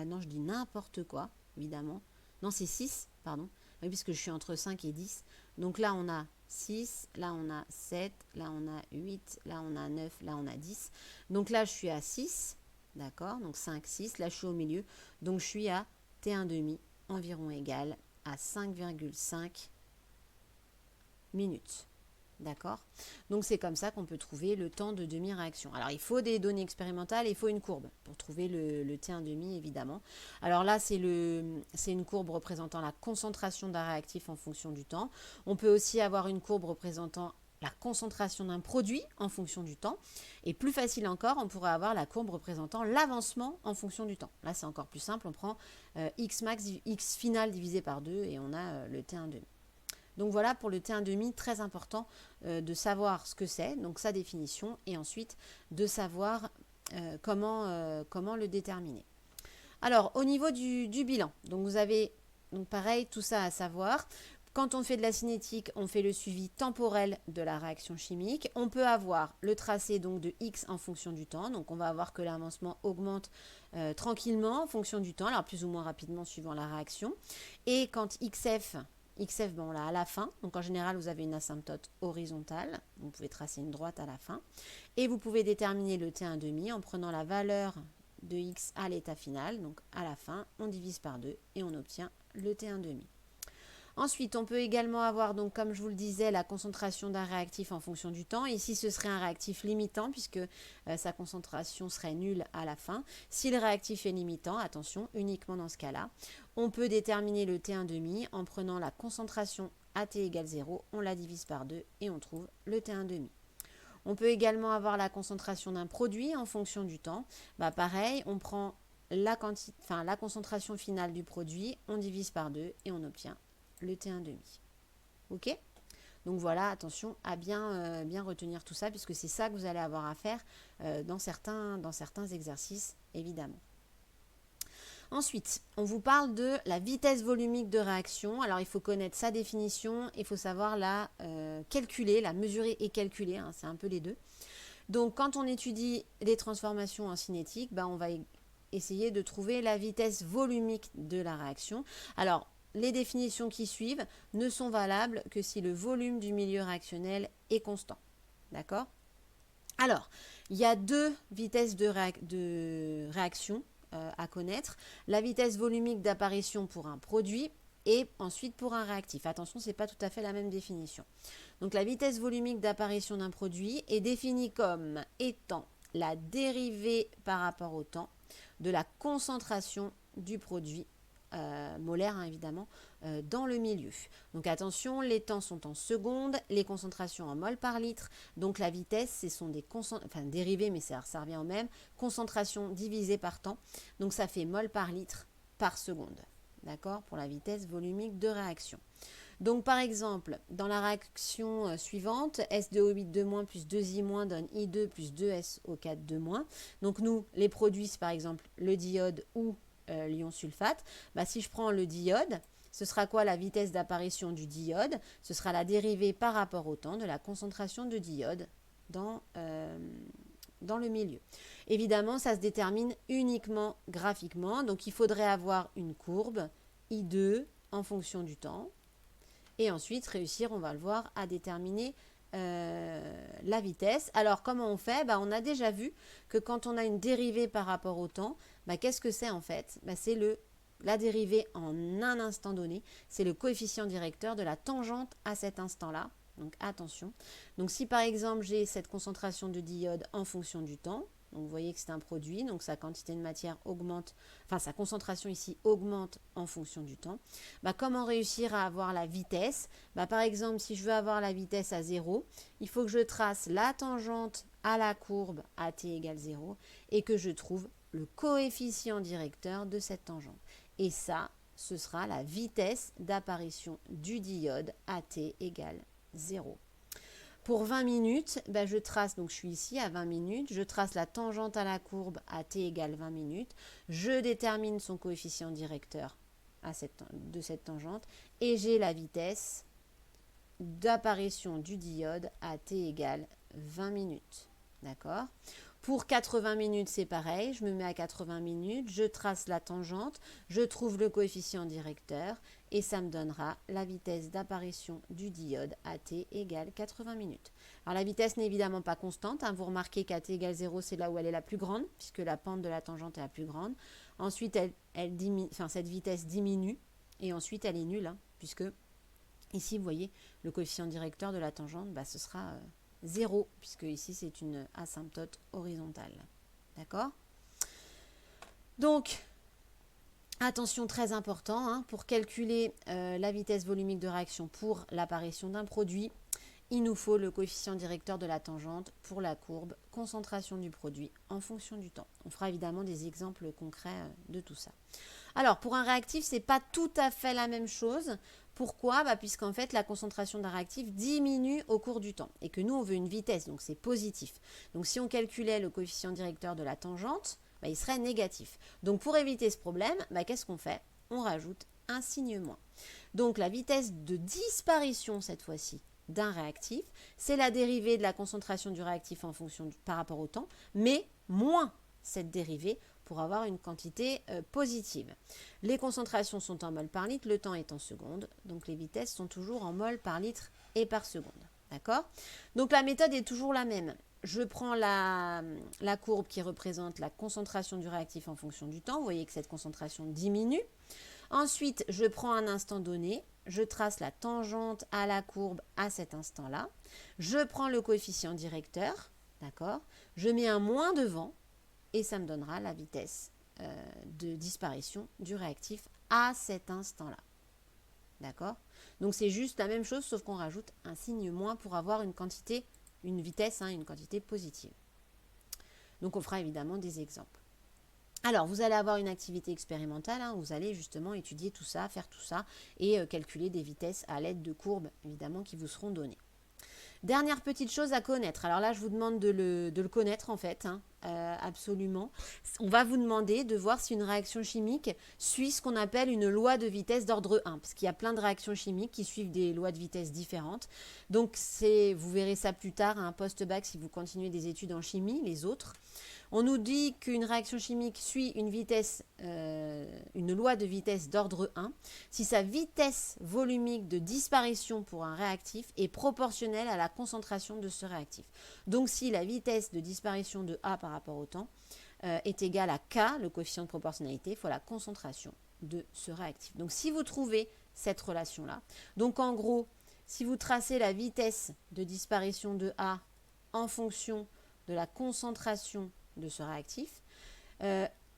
Non, je dis n'importe quoi, évidemment. Non, c'est 6, pardon, oui, puisque je suis entre 5 et 10. Donc là, on a 6, là, on a 7, là, on a 8, là, on a 9, là, on a 10. Donc là, je suis à 6, d'accord, donc 5, 6. Là, je suis au milieu, donc je suis à T1,5 environ égal à 5,5 minutes. D'accord? Donc c'est comme ça qu'on peut trouver le temps de demi-réaction. Alors il faut des données expérimentales et il faut une courbe pour trouver le T1,5 évidemment. Alors là c'est une courbe représentant la concentration d'un réactif en fonction du temps. On peut aussi avoir une courbe représentant la concentration d'un produit en fonction du temps. Et plus facile encore, on pourrait avoir la courbe représentant l'avancement en fonction du temps. Là c'est encore plus simple, on prend x max, x final divisé par 2 et on a le T1,5. Donc voilà pour le T1,5, très important de savoir ce que c'est, donc sa définition, et ensuite de savoir comment le déterminer. Alors au niveau du bilan, donc vous avez pareil tout ça à savoir. Quand on fait de la cinétique, on fait le suivi temporel de la réaction chimique. On peut avoir le tracé donc de X en fonction du temps. Donc on va voir que l'avancement augmente tranquillement en fonction du temps, alors plus ou moins rapidement suivant la réaction. Et quand XF, on l'a à la fin. Donc en général, vous avez une asymptote horizontale. Vous pouvez tracer une droite à la fin. Et vous pouvez déterminer le T1,5 en prenant la valeur de X à l'état final. Donc à la fin, on divise par 2 et on obtient le T1,5. Ensuite, on peut également avoir, donc, comme je vous le disais, la concentration d'un réactif en fonction du temps. Ici, ce serait un réactif limitant puisque sa concentration serait nulle à la fin. Si le réactif est limitant, attention, uniquement dans ce cas-là, on peut déterminer le T1,5 en prenant la concentration à T égale 0, on la divise par 2 et on trouve le T1,5. On peut également avoir la concentration d'un produit en fonction du temps. Pareil, on prend la concentration finale du produit, on divise par 2 et on obtient le T1,5. Ok? Donc voilà, attention à bien retenir tout ça, puisque c'est ça que vous allez avoir à faire dans certains exercices, évidemment. Ensuite, on vous parle de la vitesse volumique de réaction. Alors, il faut connaître sa définition, il faut savoir la calculer, la mesurer et calculer, hein, c'est un peu les deux. Donc, quand on étudie les transformations en cinétique, on va essayer de trouver la vitesse volumique de la réaction. Alors, les définitions qui suivent ne sont valables que si le volume du milieu réactionnel est constant. D'accord? Alors, il y a deux vitesses de réaction à connaître. La vitesse volumique d'apparition pour un produit et ensuite pour un réactif. Attention, ce n'est pas tout à fait la même définition. Donc, la vitesse volumique d'apparition d'un produit est définie comme étant la dérivée par rapport au temps de la concentration du produit molaire, évidemment, dans le milieu. Donc attention, les temps sont en secondes, les concentrations en mol par litre. Donc la vitesse, ce sont des dérivés, mais ça revient au même. Concentration divisée par temps. Donc ça fait mol par litre par seconde. D'accord? Pour la vitesse volumique de réaction. Donc par exemple, dans la réaction suivante, S2O8 plus 2I- donne I2 plus 2SO4 Donc nous, les produits, c'est par exemple le diode ou l'ion sulfate. Si je prends le diode, ce sera quoi la vitesse d'apparition du diode? Ce sera la dérivée par rapport au temps de la concentration de diode dans le milieu. Évidemment, ça se détermine uniquement graphiquement. Donc, il faudrait avoir une courbe I2 en fonction du temps. Et ensuite, réussir, on va le voir, à déterminer la vitesse. Alors, comment on fait? On a déjà vu que quand on a une dérivée par rapport au temps, qu'est-ce que c'est en fait? C'est la dérivée en un instant donné. C'est le coefficient directeur de la tangente à cet instant-là. Donc, attention. Donc, si par exemple, j'ai cette concentration de diode en fonction du temps, donc vous voyez que c'est un produit, donc sa quantité de matière augmente, sa concentration ici augmente en fonction du temps. Comment réussir à avoir la vitesse? Par exemple, si je veux avoir la vitesse à 0, il faut que je trace la tangente à la courbe à t égale 0 et que je trouve le coefficient directeur de cette tangente. Et ça, ce sera la vitesse d'apparition du diode à t égale 0. Pour 20 minutes, je trace, donc je suis ici à 20 minutes, je trace la tangente à la courbe à t égale 20 minutes, je détermine son coefficient directeur de cette tangente et j'ai la vitesse d'apparition du diode à t égale 20 minutes. D'accord? Pour 80 minutes, c'est pareil, je me mets à 80 minutes, je trace la tangente, je trouve le coefficient directeur et ça me donnera la vitesse d'apparition du diode à t égale 80 minutes. Alors la vitesse n'est évidemment pas constante, vous remarquez qu'à t égale 0, c'est là où elle est la plus grande, puisque la pente de la tangente est la plus grande. Ensuite, cette vitesse diminue et ensuite elle est nulle, puisque ici, vous voyez, le coefficient directeur de la tangente, ce sera 0, puisque ici c'est une asymptote horizontale. D'accord? Donc, attention très important, pour calculer la vitesse volumique de réaction pour l'apparition d'un produit, il nous faut le coefficient directeur de la tangente pour la courbe concentration du produit en fonction du temps. On fera évidemment des exemples concrets de tout ça. Alors, pour un réactif, ce n'est pas tout à fait la même chose. Pourquoi? Puisqu'en fait, la concentration d'un réactif diminue au cours du temps et que nous, on veut une vitesse, donc c'est positif. Donc, si on calculait le coefficient directeur de la tangente, il serait négatif. Donc, pour éviter ce problème, qu'est-ce qu'on fait? On rajoute un signe moins. Donc, la vitesse de disparition, cette fois-ci, d'un réactif, c'est la dérivée de la concentration du réactif par rapport au temps, mais moins cette dérivée pour avoir une quantité positive. Les concentrations sont en mol par litre, le temps est en secondes, donc les vitesses sont toujours en mol par litre et par seconde. D'accord? Donc la méthode est toujours la même. Je prends la courbe qui représente la concentration du réactif en fonction du temps. Vous voyez que cette concentration diminue. Ensuite, je prends un instant donné, je trace la tangente à la courbe à cet instant-là. Je prends le coefficient directeur, d'accord? Je mets un moins devant et ça me donnera la vitesse de disparition du réactif à cet instant-là. D'accord? Donc c'est juste la même chose, sauf qu'on rajoute un signe moins pour avoir une vitesse, une quantité positive. Donc on fera évidemment des exemples. Alors, vous allez avoir une activité expérimentale, vous allez justement étudier tout ça, faire tout ça et calculer des vitesses à l'aide de courbes, évidemment, qui vous seront données. Dernière petite chose à connaître. Alors là, je vous demande de le connaître, en fait. absolument. On va vous demander de voir si une réaction chimique suit ce qu'on appelle une loi de vitesse d'ordre 1, parce qu'il y a plein de réactions chimiques qui suivent des lois de vitesse différentes. Donc, vous verrez ça plus tard à un post-bac si vous continuez des études en chimie, les autres. On nous dit qu'une réaction chimique suit une loi de vitesse d'ordre 1 si sa vitesse volumique de disparition pour un réactif est proportionnelle à la concentration de ce réactif. Donc si la vitesse de disparition de A par rapport au temps est égale à K, le coefficient de proportionnalité, fois la concentration de ce réactif. Donc si vous trouvez cette relation-là, donc en gros, si vous tracez la vitesse de disparition de A en fonction de la concentration de ce réactif,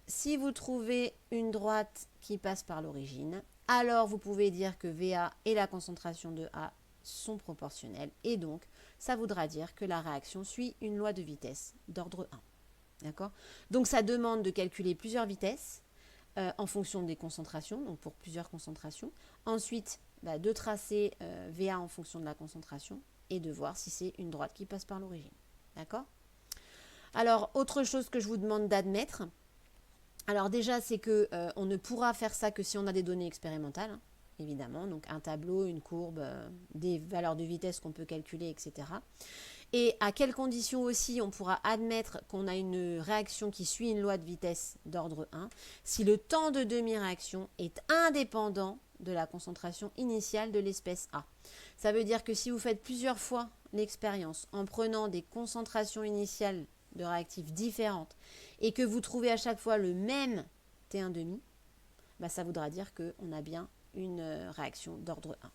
si vous trouvez une droite qui passe par l'origine, alors vous pouvez dire que VA et la concentration de A sont proportionnelles et donc ça voudra dire que la réaction suit une loi de vitesse d'ordre 1. D'accord ? Donc ça demande de calculer plusieurs vitesses en fonction des concentrations, donc pour plusieurs concentrations. Ensuite, de tracer VA en fonction de la concentration et de voir si c'est une droite qui passe par l'origine. D'accord ? Alors, autre chose que je vous demande d'admettre, alors déjà, c'est qu'on ne pourra faire ça que si on a des données expérimentales, hein, évidemment, donc un tableau, une courbe, des valeurs de vitesse qu'on peut calculer, etc. Et à quelles conditions aussi on pourra admettre qu'on a une réaction qui suit une loi de vitesse d'ordre 1 si le temps de demi-réaction est indépendant de la concentration initiale de l'espèce A. Ça veut dire que si vous faites plusieurs fois l'expérience en prenant des concentrations initiales de réactifs différentes et que vous trouvez à chaque fois le même T1,5, ça voudra dire qu'on a bien une réaction d'ordre 1.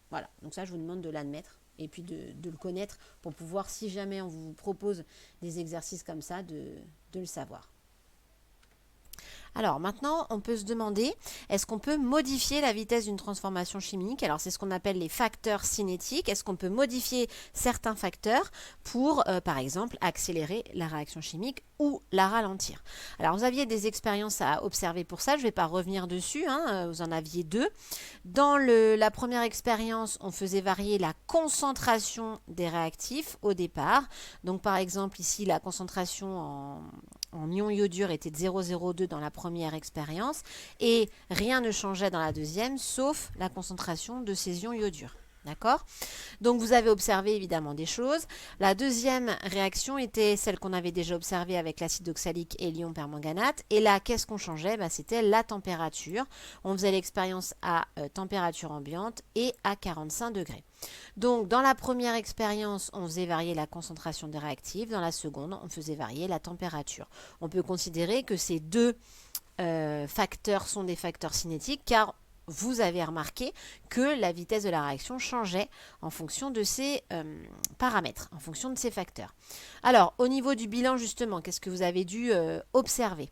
Voilà, donc ça je vous demande de l'admettre et puis de le connaître pour pouvoir, si jamais on vous propose des exercices comme ça, de le savoir. Alors maintenant, on peut se demander, est-ce qu'on peut modifier la vitesse d'une transformation chimique? Alors c'est ce qu'on appelle les facteurs cinétiques. Est-ce qu'on peut modifier certains facteurs pour, par exemple, accélérer la réaction chimique ou la ralentir? Alors vous aviez des expériences à observer pour ça, je ne vais pas revenir dessus, hein, vous en aviez deux. Dans la première expérience, on faisait varier la concentration des réactifs au départ. Donc par exemple ici, la concentration en ion iodure était de 0,02 dans la première expérience et rien ne changeait dans la deuxième sauf la concentration de ces ions iodures. D'accord ? Donc vous avez observé évidemment des choses. La deuxième réaction était celle qu'on avait déjà observée avec l'acide oxalique et l'ion permanganate. Et là, qu'est-ce qu'on changeait ? C'était la température. On faisait l'expérience à température ambiante et à 45 degrés. Donc dans la première expérience, on faisait varier la concentration des réactifs. Dans la seconde, on faisait varier la température. On peut considérer que ces deux facteurs sont des facteurs cinétiques car vous avez remarqué que la vitesse de la réaction changeait en fonction de ces paramètres, en fonction de ces facteurs. Alors, au niveau du bilan, justement, qu'est-ce que vous avez dû observer ?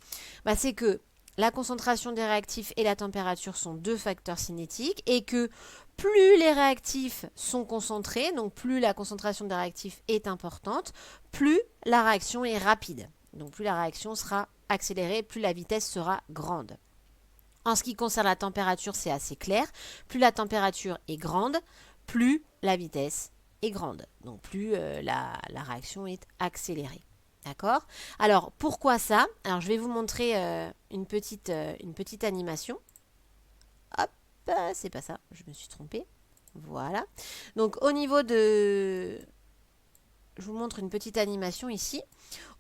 C'est que la concentration des réactifs et la température sont deux facteurs cinétiques et que plus les réactifs sont concentrés, donc plus la concentration des réactifs est importante, plus la réaction est rapide. Donc plus la réaction sera accélérée, plus la vitesse sera grande. En ce qui concerne la température, c'est assez clair. Plus la température est grande, plus la vitesse est grande. Donc plus la réaction est accélérée. D'accord ? Alors, pourquoi ça ? Alors, je vais vous montrer une petite animation. Hop, c'est pas ça, je me suis trompée. Voilà. Donc, au niveau de... Je vous montre une petite animation ici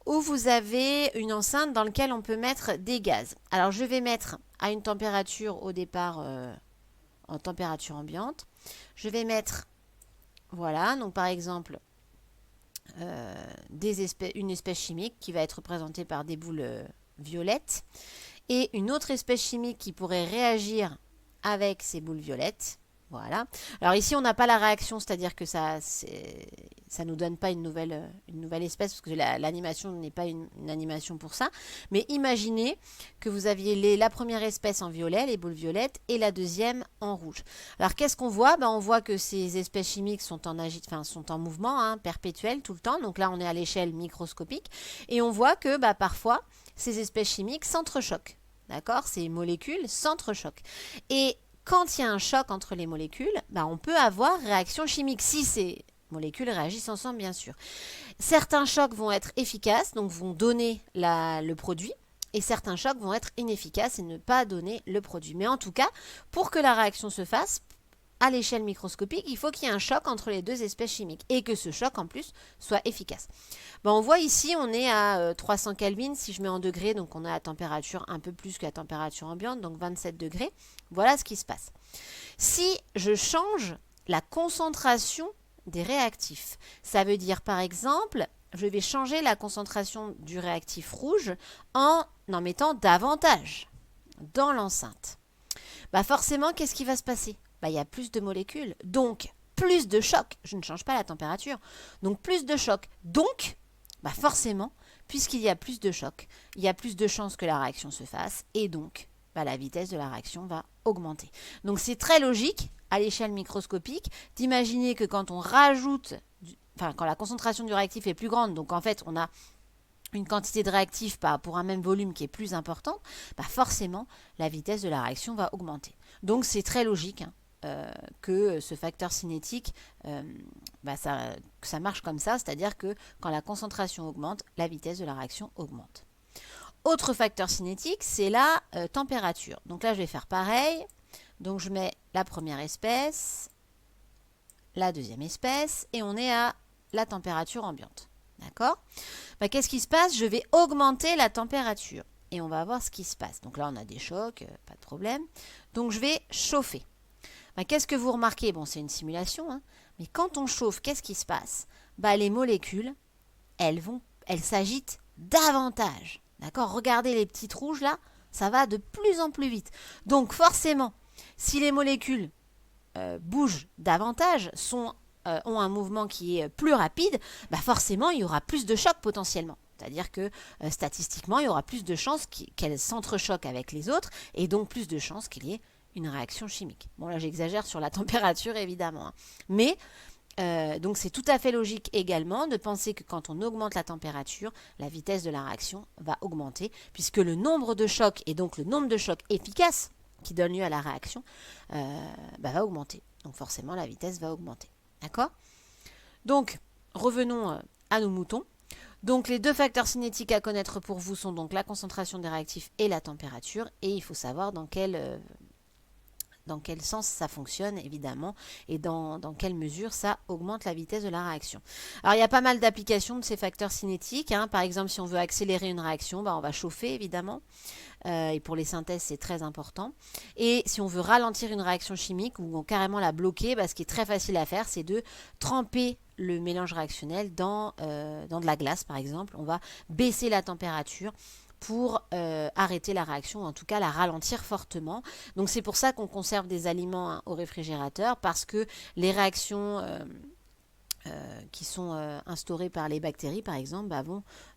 où vous avez une enceinte dans laquelle on peut mettre des gaz. Alors, je vais mettre à une température au départ en température ambiante. Je vais mettre, voilà, donc par exemple, une espèce chimique qui va être représentée par des boules violettes et une autre espèce chimique qui pourrait réagir avec ces boules violettes. Voilà. Alors ici, on n'a pas la réaction, c'est-à-dire que ça ne nous donne pas une nouvelle espèce, parce que l'animation n'est pas une animation pour ça. Mais imaginez que vous aviez la première espèce en violet, les boules violettes, et la deuxième en rouge. Alors qu'est-ce qu'on voit ? On voit que ces espèces chimiques sont en mouvement, hein, perpétuel tout le temps. Donc là, on est à l'échelle microscopique. Et on voit que parfois, ces espèces chimiques s'entrechoquent. D'accord ? Ces molécules s'entrechoquent. Et quand il y a un choc entre les molécules, on peut avoir réaction chimique. Si ces molécules réagissent ensemble, bien sûr. Certains chocs vont être efficaces, donc vont donner le produit, et certains chocs vont être inefficaces et ne pas donner le produit. Mais en tout cas, pour que la réaction se fasse, à l'échelle microscopique, il faut qu'il y ait un choc entre les deux espèces chimiques et que ce choc en plus soit efficace. Bon, on voit ici, on est à 300 Kelvin, si je mets en degrés, donc on a la température un peu plus que la température ambiante, donc 27 degrés. Voilà ce qui se passe. Si je change la concentration des réactifs, ça veut dire par exemple, je vais changer la concentration du réactif rouge en mettant davantage dans l'enceinte. Bah forcément, qu'est-ce qui va se passer? Il y a plus de molécules, donc plus de choc. Je ne change pas la température, donc plus de choc. Donc, forcément, puisqu'il y a plus de choc, il y a plus de chances que la réaction se fasse, et donc la vitesse de la réaction va augmenter. Donc c'est très logique, à l'échelle microscopique, d'imaginer que quand on rajoute, quand la concentration du réactif est plus grande, donc en fait on a une quantité de réactif pour un même volume qui est plus importante, forcément la vitesse de la réaction va augmenter. Donc c'est très logique que ce facteur cinétique, ça marche comme ça, c'est-à-dire que quand la concentration augmente, la vitesse de la réaction augmente. Autre facteur cinétique, c'est la température. Donc là, je vais faire pareil. Donc je mets la première espèce, la deuxième espèce, et on est à la température ambiante. D'accord? Qu'est-ce qui se passe? Je vais augmenter la température. Et on va voir ce qui se passe. Donc là, on a des chocs, pas de problème. Donc je vais chauffer. Qu'est-ce que vous remarquez? Bon, c'est une simulation, hein, mais quand on chauffe, qu'est-ce qui se passe? Les molécules, elles s'agitent davantage. D'accord? Regardez les petites rouges là, ça va de plus en plus vite. Donc forcément, si les molécules bougent davantage, ont un mouvement qui est plus rapide, forcément il y aura plus de chocs potentiellement. C'est-à-dire que statistiquement, il y aura plus de chances qu'elles s'entrechoquent avec les autres et donc plus de chances qu'il y ait une réaction chimique. Bon là j'exagère sur la température évidemment, hein. Mais donc c'est tout à fait logique également de penser que quand on augmente la température, la vitesse de la réaction va augmenter puisque le nombre de chocs et donc le nombre de chocs efficaces qui donne lieu à la réaction va augmenter. Donc forcément la vitesse va augmenter. D'accord? Donc revenons à nos moutons. Donc les deux facteurs cinétiques à connaître pour vous sont donc la concentration des réactifs et la température, et il faut savoir dans quel sens ça fonctionne évidemment et dans quelle mesure ça augmente la vitesse de la réaction. Alors il y a pas mal d'applications de ces facteurs cinétiques, hein. Par exemple si on veut accélérer une réaction, on va chauffer évidemment, et pour les synthèses c'est très important. Et si on veut ralentir une réaction chimique ou carrément la bloquer, ce qui est très facile à faire, c'est de tremper le mélange réactionnel dans de la glace par exemple. On va baisser la température pour arrêter la réaction, ou en tout cas la ralentir fortement. Donc c'est pour ça qu'on conserve des aliments au réfrigérateur, parce que les réactions qui sont instaurées par les bactéries par exemple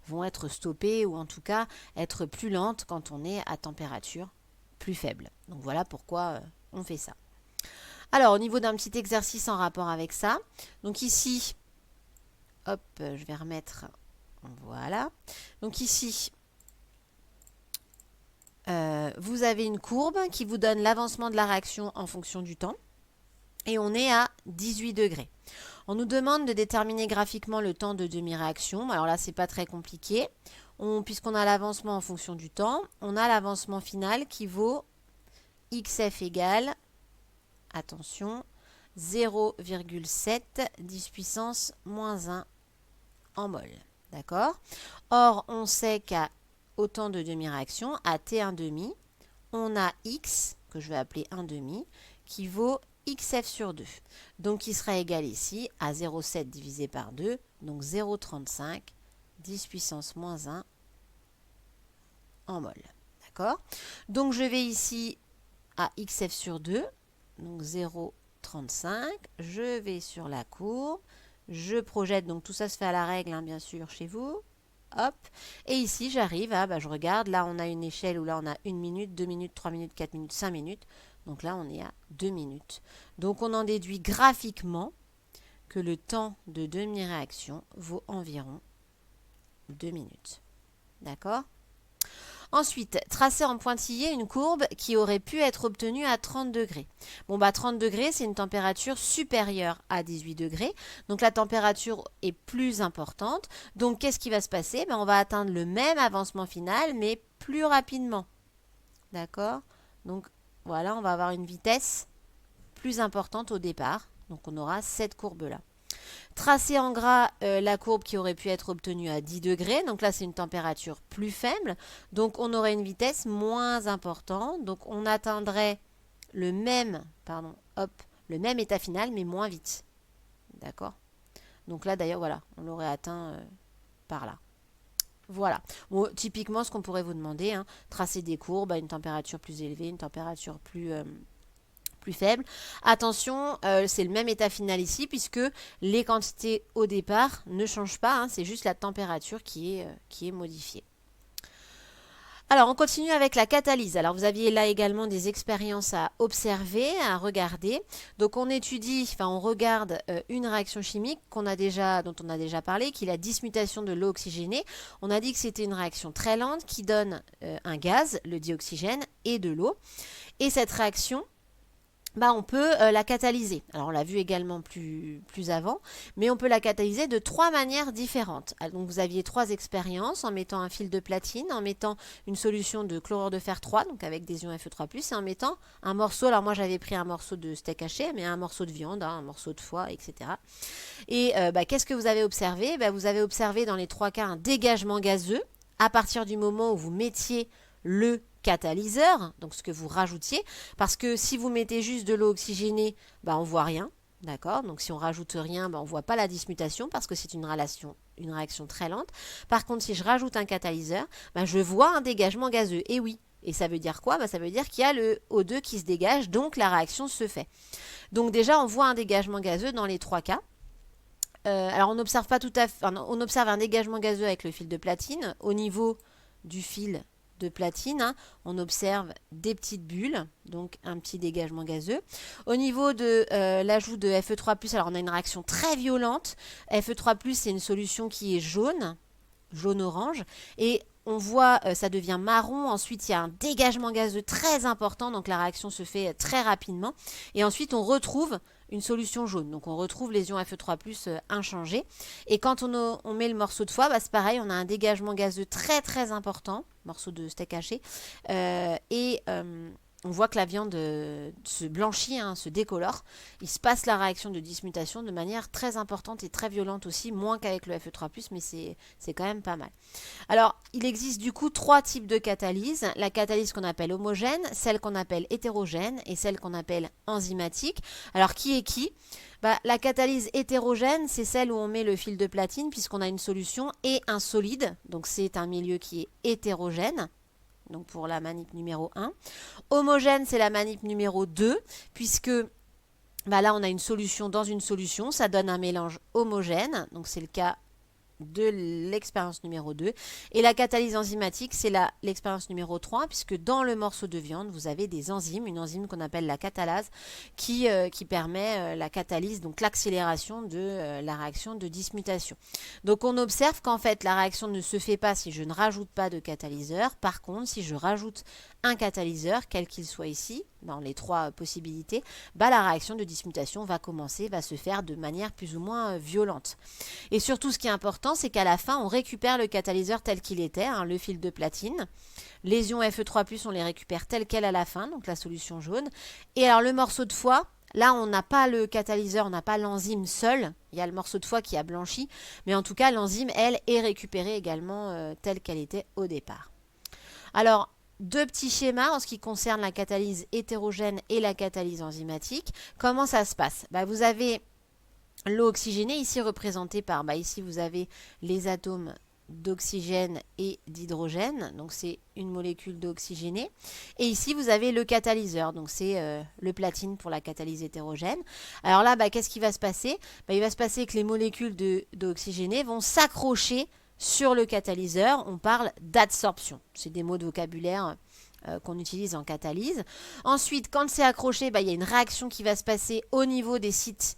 vont être stoppées, ou en tout cas être plus lentes quand on est à température plus faible. Donc voilà pourquoi on fait ça. Alors au niveau d'un petit exercice en rapport avec ça, donc ici, hop, je vais remettre, voilà, donc ici, vous avez une courbe qui vous donne l'avancement de la réaction en fonction du temps, et on est à 18 degrés. On nous demande de déterminer graphiquement le temps de demi-réaction. Alors là, c'est pas très compliqué. Puisqu'on a l'avancement en fonction du temps, on a l'avancement final qui vaut XF égale, attention, 0,7 10 puissance moins 1 en mol. D'accord? Or, on sait qu'à autant de demi-réactions, à T1,5, on a X, que je vais appeler 1,5, qui vaut XF sur 2. Donc, il sera égal ici à 0,7 divisé par 2, donc 0,35 10 puissance moins 1 en mol. D'accord? Donc, je vais ici à XF sur 2, donc 0,35. Je vais sur la courbe. Je projette, donc tout ça se fait à la règle, hein, bien sûr, chez vous. Hop. Et ici, j'arrive à, je regarde, là, on a une échelle où là, on a 1 minute, 2 minutes, 3 minutes, 4 minutes, 5 minutes. Donc là, on est à 2 minutes. Donc, on en déduit graphiquement que le temps de demi-réaction vaut environ 2 minutes. D'accord? Ensuite, tracer en pointillé une courbe qui aurait pu être obtenue à 30 degrés. Bon, 30 degrés, c'est une température supérieure à 18 degrés. Donc, la température est plus importante. Donc, qu'est-ce qui va se passer? On va atteindre le même avancement final, mais plus rapidement. D'accord? Donc, voilà, on va avoir une vitesse plus importante au départ. Donc, on aura cette courbe-là. Tracer en gras la courbe qui aurait pu être obtenue à 10 degrés. Donc là, c'est une température plus faible. Donc, on aurait une vitesse moins importante. Donc, on atteindrait le même, le même état final, mais moins vite. D'accord? Donc là, d'ailleurs, voilà, on l'aurait atteint par là. Voilà. Bon, typiquement, ce qu'on pourrait vous demander, tracer des courbes à une température plus élevée, une température plus faible. Attention, c'est le même état final ici puisque les quantités au départ ne changent pas, c'est juste la température qui est modifiée. Alors, on continue avec la catalyse. Alors, vous aviez là également des expériences à observer, à regarder. Donc, on regarde une réaction chimique dont on a déjà parlé, qui est la dismutation de l'eau oxygénée. On a dit que c'était une réaction très lente qui donne un gaz, le dioxygène, et de l'eau. Et cette réaction, on peut la catalyser. Alors, on l'a vu également plus avant, mais on peut la catalyser de 3 manières différentes. Donc, vous aviez 3 expériences en mettant un fil de platine, en mettant une solution de chlorure de fer 3, donc avec des ions Fe3+, et en mettant un morceau, alors moi j'avais pris un morceau de steak haché, mais un morceau de viande, un morceau de foie, etc. Et qu'est-ce que vous avez observé? Vous avez observé dans les 3 cas un dégagement gazeux à partir du moment où vous mettiez le catalyseur, donc ce que vous rajoutiez, parce que si vous mettez juste de l'eau oxygénée, on voit rien, d'accord? Donc si on rajoute rien, on voit pas la dismutation parce que c'est une réaction très lente. Par contre, si je rajoute un catalyseur, je vois un dégagement gazeux. Et oui, et ça veut dire quoi? Ça veut dire qu'il y a le O2 qui se dégage, donc la réaction se fait. Donc déjà, on voit un dégagement gazeux dans les 3 cas. Alors on observe pas tout à fait, on observe un dégagement gazeux avec le fil de platine au niveau du fil de platine, on observe des petites bulles, donc un petit dégagement gazeux. Au niveau de l'ajout de Fe3+, alors on a une réaction très violente. Fe3+, c'est une solution qui est jaune-orange, et on voit ça devient marron. Ensuite, il y a un dégagement gazeux très important, donc la réaction se fait très rapidement. Et ensuite, on retrouve une solution jaune. Donc, on retrouve les ions Fe3+, inchangés. Et quand on met le morceau de foie, c'est pareil, on a un dégagement gazeux très, très important, morceau de steak haché. On voit que la viande se blanchit, se décolore. Il se passe la réaction de dismutation de manière très importante et très violente aussi, moins qu'avec le Fe3+, mais c'est quand même pas mal. Alors, il existe du coup 3 types de catalyse. La catalyse qu'on appelle homogène, celle qu'on appelle hétérogène et celle qu'on appelle enzymatique. Alors, qui est qui? La catalyse hétérogène, c'est celle où on met le fil de platine puisqu'on a une solution et un solide. Donc, c'est un milieu qui est hétérogène. Donc pour la manip numéro 1. Homogène, c'est la manip numéro 2, puisque là, on a une solution dans une solution. Ça donne un mélange homogène. Donc c'est le cas de l'expérience numéro 2. Et la catalyse enzymatique, c'est l'expérience numéro 3, puisque dans le morceau de viande, vous avez des enzymes, une enzyme qu'on appelle la catalase, qui permet la catalyse, donc l'accélération de la réaction de dismutation. Donc on observe qu'en fait, la réaction ne se fait pas si je ne rajoute pas de catalyseur. Par contre, si je rajoute un catalyseur, quel qu'il soit ici, dans les 3 possibilités, la réaction de dismutation va se faire de manière plus ou moins violente. Et surtout, ce qui est important, c'est qu'à la fin, on récupère le catalyseur tel qu'il était, le fil de platine. Les ions Fe3+, on les récupère tel quel à la fin, donc la solution jaune. Et alors, le morceau de foie, là, on n'a pas le catalyseur, on n'a pas l'enzyme seule. Il y a le morceau de foie qui a blanchi. Mais en tout cas, l'enzyme, elle, est récupérée également telle qu'elle était au départ. Alors, 2 petits schémas en ce qui concerne la catalyse hétérogène et la catalyse enzymatique. Comment ça se passe? Vous avez l'eau oxygénée, ici représentée par, ici vous avez les atomes d'oxygène et d'hydrogène, donc c'est une molécule d'eau oxygénée. Et ici vous avez le catalyseur, donc c'est le platine pour la catalyse hétérogène. Alors là, qu'est-ce qui va se passer? Il va se passer que les molécules d'eau oxygénée vont s'accrocher sur le catalyseur. On parle d'adsorption. C'est des mots de vocabulaire qu'on utilise en catalyse. Ensuite, quand c'est accroché, il y a une réaction qui va se passer au niveau des sites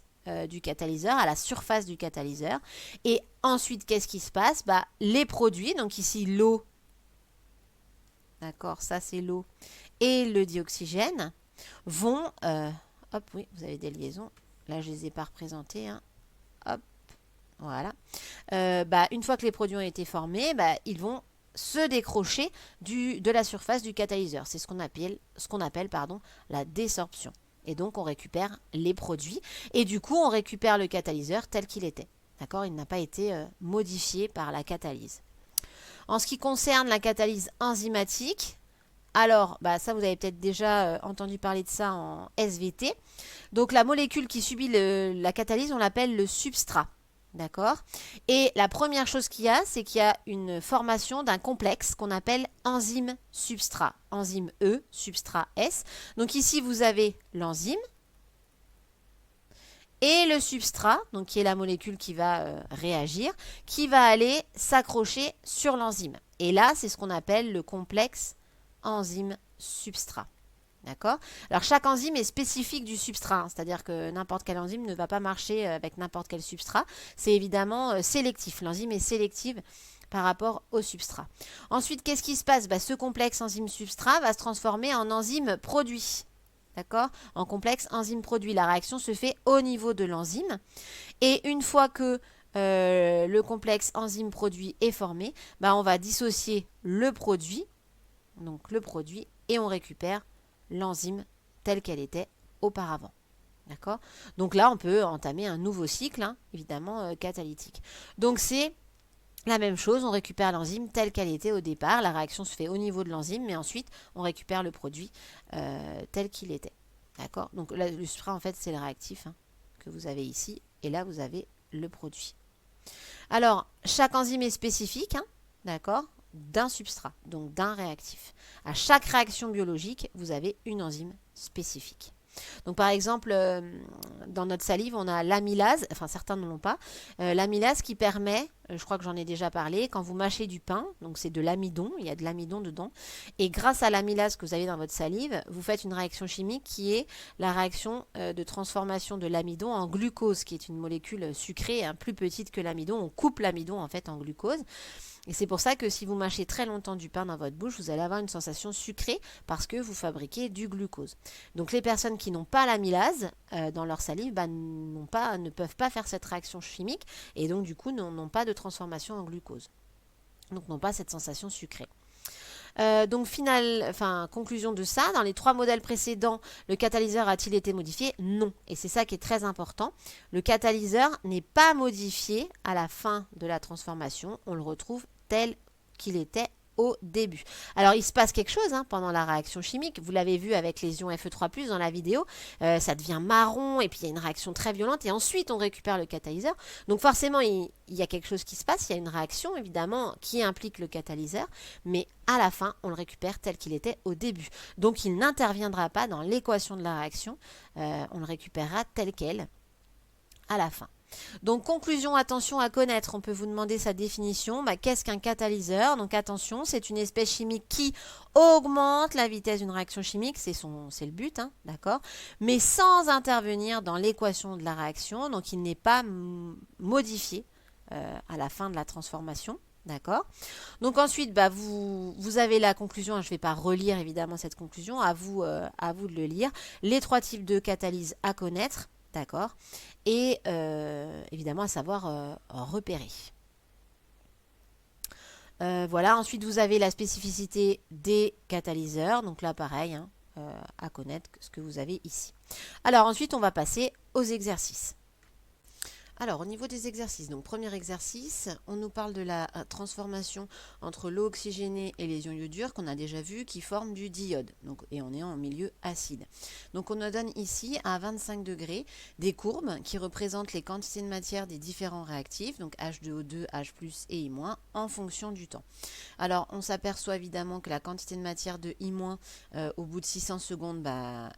du catalyseur, à la surface du catalyseur. Et ensuite, qu'est-ce qui se passe? Les produits, donc ici l'eau d'accord, ça c'est l'eau, et le dioxygène, vont... hop, oui, vous avez des liaisons. Là, je ne les ai pas représentées. Hein. Hop, voilà. Une fois que les produits ont été formés, ils vont se décrocher de la surface du catalyseur. C'est ce qu'on appelle la désorption. Et donc, on récupère les produits. Et du coup, on récupère le catalyseur tel qu'il était. D'accord? Il n'a pas été modifié par la catalyse. En ce qui concerne la catalyse enzymatique, alors, ça vous avez peut-être déjà entendu parler de ça en SVT. Donc la molécule qui subit la catalyse, on l'appelle le substrat. D'accord? Et la première chose qu'il y a, c'est qu'il y a une formation d'un complexe qu'on appelle enzyme substrat. Enzyme E, substrat S. Donc ici, vous avez l'enzyme et le substrat, donc qui est la molécule qui va réagir, qui va aller s'accrocher sur l'enzyme. Et là, c'est ce qu'on appelle le complexe enzyme substrat. D'accord? Alors chaque enzyme est spécifique du substrat, hein, c'est-à-dire que n'importe quelle enzyme ne va pas marcher avec n'importe quel substrat. C'est évidemment sélectif. L'enzyme est sélective par rapport au substrat. Ensuite, qu'est-ce qui se passe? Ce complexe enzyme-substrat va se transformer en enzyme produit. D'accord? En complexe enzyme-produit. La réaction se fait au niveau de l'enzyme. Et une fois que le complexe enzyme-produit est formé, on va dissocier le produit, et on récupère l'enzyme telle qu'elle était auparavant. D'accord? Donc là, on peut entamer un nouveau cycle, hein, évidemment catalytique. Donc c'est la même chose, on récupère l'enzyme telle qu'elle était au départ. La réaction se fait au niveau de l'enzyme, mais ensuite, on récupère le produit tel qu'il était. D'accord? Donc là, le substrat, en fait, c'est le réactif hein, que vous avez ici. Et là, vous avez le produit. Alors, chaque enzyme est spécifique, hein, d'accord, d'un substrat, donc d'un réactif. À chaque réaction biologique, vous avez une enzyme spécifique. Donc par exemple, dans notre salive, on a l'amylase, enfin certains ne l'ont pas, l'amylase qui permet, je crois que j'en ai déjà parlé, quand vous mâchez du pain, donc c'est de l'amidon, il y a de l'amidon dedans, et grâce à l'amylase que vous avez dans votre salive, vous faites une réaction chimique qui est la réaction de transformation de l'amidon en glucose, qui est une molécule sucrée, hein, plus petite que l'amidon, on coupe l'amidon en fait en glucose. Et c'est pour ça que si vous mâchez très longtemps du pain dans votre bouche, vous allez avoir une sensation sucrée parce que vous fabriquez du glucose. Donc les personnes qui n'ont pas l'amylase dans leur salive ne peuvent pas faire cette réaction chimique et donc du coup n'ont pas de transformation en glucose. Donc n'ont pas cette sensation sucrée. Conclusion de ça, dans les 3 modèles précédents, le catalyseur a-t-il été modifié? Non. Et c'est ça qui est très important. Le catalyseur n'est pas modifié à la fin de la transformation. On le retrouve tel qu'il était au début. Alors, il se passe quelque chose hein, pendant la réaction chimique. Vous l'avez vu avec les ions Fe3+, dans la vidéo. Ça devient marron et puis il y a une réaction très violente et ensuite on récupère le catalyseur. Donc forcément, il y a quelque chose qui se passe. Il y a une réaction, évidemment, qui implique le catalyseur. Mais à la fin, on le récupère tel qu'il était au début. Donc, il n'interviendra pas dans l'équation de la réaction. On le récupérera tel quel à la fin. Donc, conclusion, attention à connaître. On peut vous demander sa définition. Qu'est-ce qu'un catalyseur? Donc, attention, c'est une espèce chimique qui augmente la vitesse d'une réaction chimique. C'est le but, hein, d'accord? Mais sans intervenir dans l'équation de la réaction. Donc, il n'est pas modifié à la fin de la transformation. D'accord? Donc ensuite, vous avez la conclusion. Je ne vais pas relire évidemment cette conclusion. À vous de le lire. Les 3 types de catalyse à connaître. D'accord? Et évidemment à savoir repérer. Voilà, ensuite vous avez la spécificité des catalyseurs. Donc là pareil, hein, à connaître ce que vous avez ici. Alors ensuite on va passer aux exercices. Alors, au niveau des exercices, donc premier exercice, on nous parle de la transformation entre l'eau oxygénée et les ions iodures qu'on a déjà vu qui forment du diode. Donc, et on est en milieu acide. Donc, on nous donne ici à 25 degrés des courbes qui représentent les quantités de matière des différents réactifs, donc H2O2, H+, et I-, en fonction du temps. Alors, on s'aperçoit évidemment que la quantité de matière de I- au bout de 600 secondes,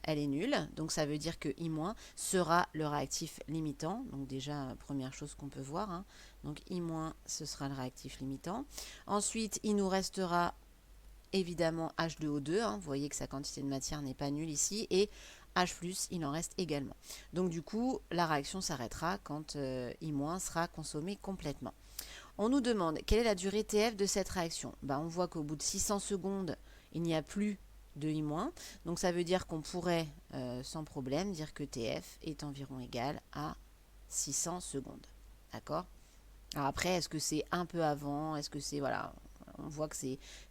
elle est nulle. Donc, ça veut dire que I- sera le réactif limitant. Donc, déjà, première chose qu'on peut voir. Hein. Donc, I-, ce sera le réactif limitant. Ensuite, il nous restera évidemment H2O2. Hein. Vous voyez que sa quantité de matière n'est pas nulle ici. Et H+, il en reste également. Donc, du coup, la réaction s'arrêtera quand I- sera consommé complètement. On nous demande quelle est la durée TF de cette réaction. On voit qu'au bout de 600 secondes, il n'y a plus de I-. Donc ça veut dire qu'on pourrait sans problème dire que TF est environ égal à 600 secondes. D'accord? Alors après, est-ce que c'est un peu avant? Est-ce que c'est, voilà, on voit que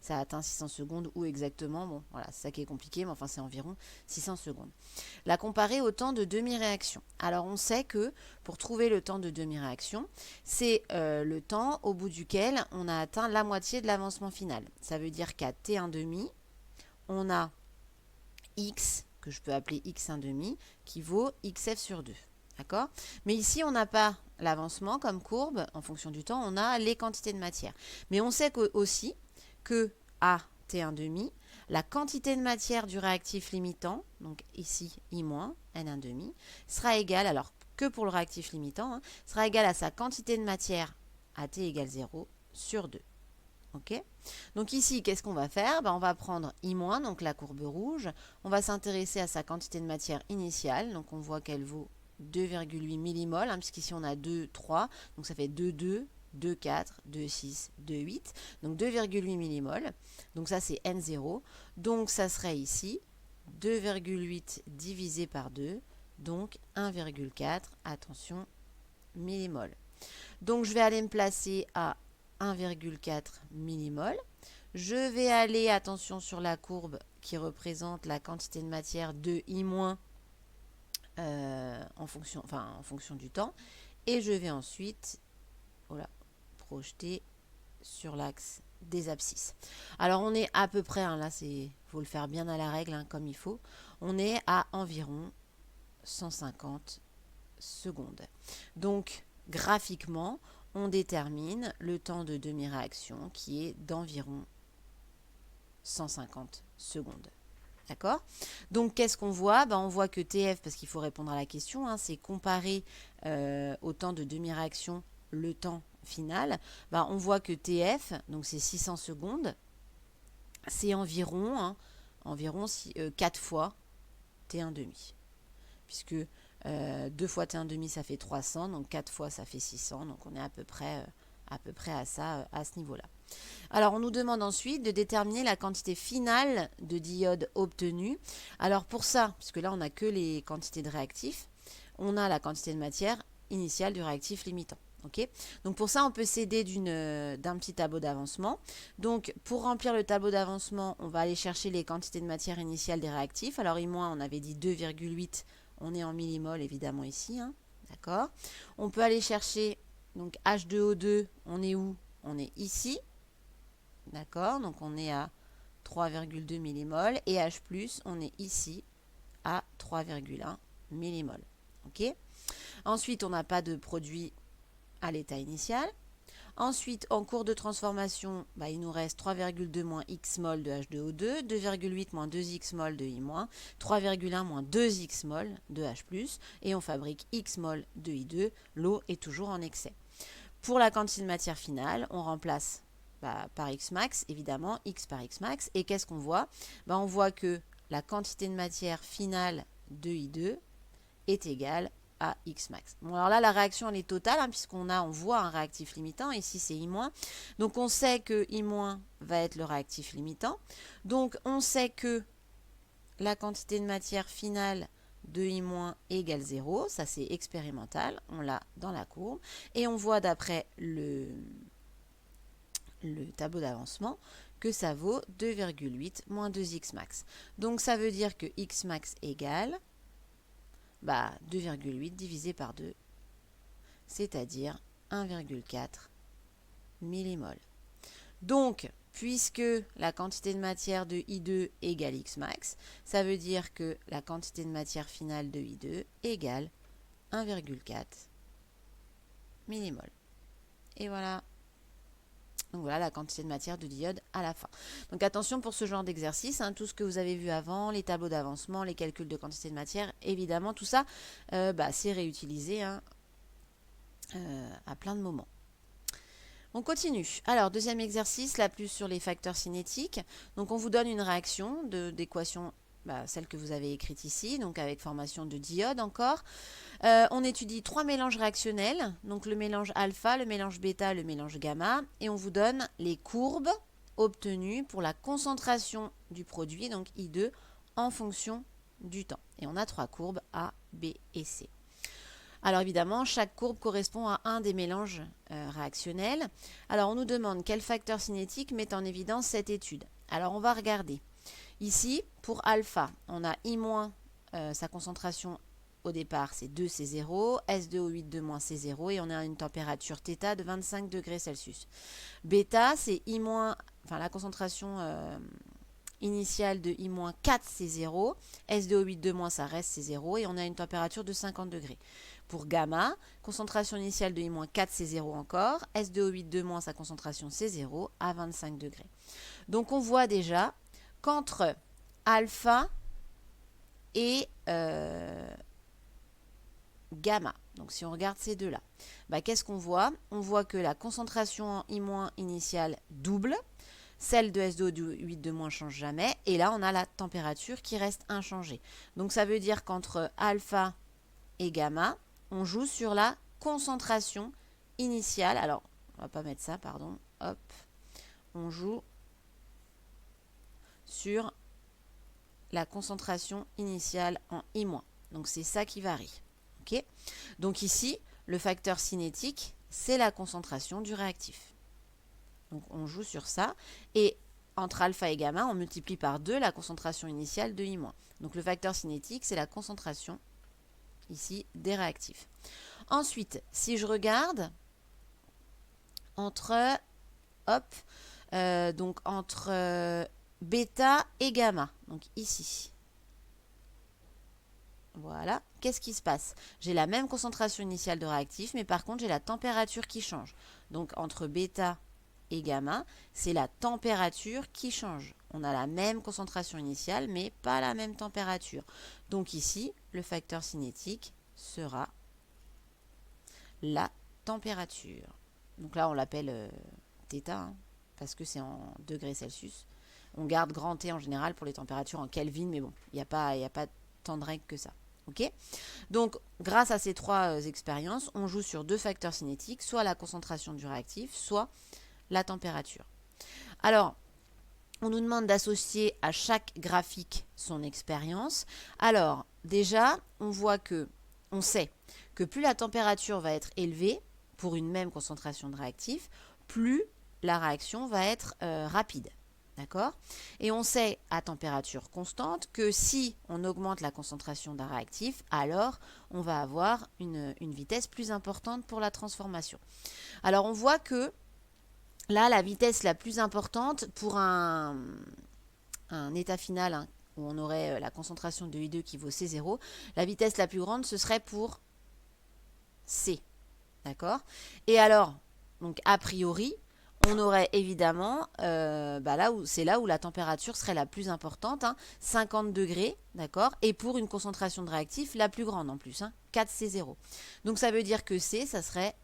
ça atteint 600 secondes. Où exactement? Bon, voilà, c'est ça qui est compliqué, mais enfin, c'est environ 600 secondes. La comparer au temps de demi-réaction. Alors, on sait que pour trouver le temps de demi-réaction, c'est le temps au bout duquel on a atteint la moitié de l'avancement final. Ça veut dire qu'à T1,5, on a X, que je peux appeler X1,5, qui vaut XF sur 2. D'accord? Mais ici, on n'a pas l'avancement comme courbe. En fonction du temps, on a les quantités de matière. Mais on sait aussi que à T1,5, la quantité de matière du réactif limitant, donc ici I-, N1,5, sera égale, alors que pour le réactif limitant, sera égale à sa quantité de matière à T égale 0 sur 2. Ok? Donc ici, qu'est-ce qu'on va faire? On va prendre I-, donc la courbe rouge. On va s'intéresser à sa quantité de matière initiale. Donc on voit qu'elle vaut 2,8 millimoles, puisqu'ici on a 2, 3. Donc ça fait 2, 2, 2, 4, 2, 6, 2, 8. Donc 2,8 millimoles. Donc ça c'est N0. Donc ça serait ici 2,8 divisé par 2. Donc 1,4, attention, millimoles. Donc je vais aller me placer à 1,4 millimol. Je vais aller, attention, sur la courbe qui représente la quantité de matière de I- en fonction du temps. Et je vais ensuite projeter sur l'axe des abscisses. Alors on est à peu près, là il faut le faire bien à la règle, comme il faut. On est à environ 150 secondes. Donc graphiquement, on détermine le temps de demi-réaction qui est d'environ 150 secondes. D'accord? Donc, qu'est-ce qu'on voit? On voit que TF, parce qu'il faut répondre à la question, c'est comparer au temps de demi-réaction le temps final. On voit que TF, donc c'est 600 secondes, c'est environ 4 fois T1,5. Puisque 2 fois T1,5 ça fait 300, donc 4 fois ça fait 600, donc on est à peu près à ça, à ce niveau-là. Alors on nous demande ensuite de déterminer la quantité finale de diodes obtenue. Alors pour ça, puisque là on n'a que les quantités de réactifs, on a la quantité de matière initiale du réactif limitant. Okay, donc pour ça, on peut s'aider d'un petit tableau d'avancement. Donc pour remplir le tableau d'avancement, on va aller chercher les quantités de matière initiale des réactifs. Alors I-, on avait dit 2,8, on est en millimol évidemment ici. D'accord. On peut aller chercher donc H2O2, on est où? On est ici. D'accord, donc on est à 3,2 millimol. Et H+, on est ici à 3,1 millimol. Ok. Ensuite, on n'a pas de produit à l'état initial. Ensuite, en cours de transformation, il nous reste 3,2 moins X mol de H2O2, 2,8 moins 2X mol de I-, 3,1 moins 2X mol de H+, et on fabrique X mol de I2. L'eau est toujours en excès. Pour la quantité de matière finale, on remplace par X max, évidemment, X par X max. Et qu'est-ce qu'on voit? On voit que la quantité de matière finale de I2 est égale à X max. Bon, alors là, la réaction, elle est totale, puisqu'on voit un réactif limitant. Ici, c'est I-. Donc, on sait que I- va être le réactif limitant. Donc, on sait que la quantité de matière finale de I- égale 0. Ça, c'est expérimental. On l'a dans la courbe. Et on voit d'après le tableau d'avancement que ça vaut 2,8 moins 2x max. Donc ça veut dire que x max égale 2,8 divisé par 2, c'est-à-dire 1,4 millimol. Donc, puisque la quantité de matière de I2 égale x max, ça veut dire que la quantité de matière finale de I2 égale 1,4 millimol. Et voilà. Donc voilà la quantité de matière de diode à la fin. Donc attention pour ce genre d'exercice, tout ce que vous avez vu avant, les tableaux d'avancement, les calculs de quantité de matière, évidemment tout ça, c'est réutilisé à plein de moments. On continue. Alors deuxième exercice, là plus sur les facteurs cinétiques. Donc on vous donne une réaction d'équation, celle que vous avez écrite ici, donc avec formation de diode encore. On étudie 3 mélanges réactionnels, donc le mélange alpha, le mélange bêta, le mélange gamma, et on vous donne les courbes obtenu pour la concentration du produit, donc I2, en fonction du temps. Et on a 3 courbes A, B et C. Alors évidemment, chaque courbe correspond à un des mélanges réactionnels. Alors on nous demande quel facteur cinétique met en évidence cette étude. Alors on va regarder. Ici, pour alpha, on a I-, sa concentration au départ c'est 2C0, S2O8 c'est 0 et on a une température θ de 25 degrés Celsius. Bêta, c'est I-, la concentration initiale de I-4C0, S2O8 ça reste C0 et on a une température de 50 degrés. Pour gamma, concentration initiale de I-4C0 encore, S2O8 sa concentration C0 à 25 degrés. Donc on voit déjà qu'entre alpha et gamma, donc si on regarde ces deux-là, qu'est-ce qu'on voit? On voit que la concentration en I- initiale double, celle de S2O8 ne change jamais, et là on a la température qui reste inchangée. Donc ça veut dire qu'entre alpha et gamma, on joue sur la concentration initiale. Alors, on va pas mettre ça, pardon. Hop. On joue sur la concentration initiale en I-. Donc, c'est ça qui varie. OK? Donc, ici, le facteur cinétique, c'est la concentration du réactif. Donc, on joue sur ça. Et entre alpha et gamma, on multiplie par 2 la concentration initiale de I-. Donc, le facteur cinétique, c'est la concentration ici des réactifs. Ensuite, si je regarde entre bêta et gamma, donc ici, voilà, qu'est-ce qui se passe? J'ai la même concentration initiale de réactifs, mais par contre j'ai la température qui change. Donc entre bêta et gamma, c'est la température qui change. On a la même concentration initiale, mais pas la même température. Donc ici, le facteur cinétique sera la température. Donc là, on l'appelle θ, parce que c'est en degrés Celsius. On garde grand T en général pour les températures en Kelvin, mais bon, il n'y a pas tant de règles que ça. Ok? Donc, grâce à ces 3 expériences, on joue sur 2 facteurs cinétiques, soit la concentration du réactif, soit la température. Alors, on nous demande d'associer à chaque graphique son expérience. Alors, déjà, on sait que plus la température va être élevée pour une même concentration de réactif, plus la réaction va être rapide. D'accord? Et on sait à température constante que si on augmente la concentration d'un réactif, alors on va avoir une vitesse plus importante pour la transformation. Alors on voit que là, la vitesse la plus importante pour un état final où on aurait la concentration de I2 qui vaut C0, la vitesse la plus grande, ce serait pour C. D'accord? Et alors, donc a priori, on aurait évidemment, c'est là où la température serait la plus importante, 50 degrés, d'accord? Et pour une concentration de réactif la plus grande en plus, 4C0. Donc ça veut dire que C, ça serait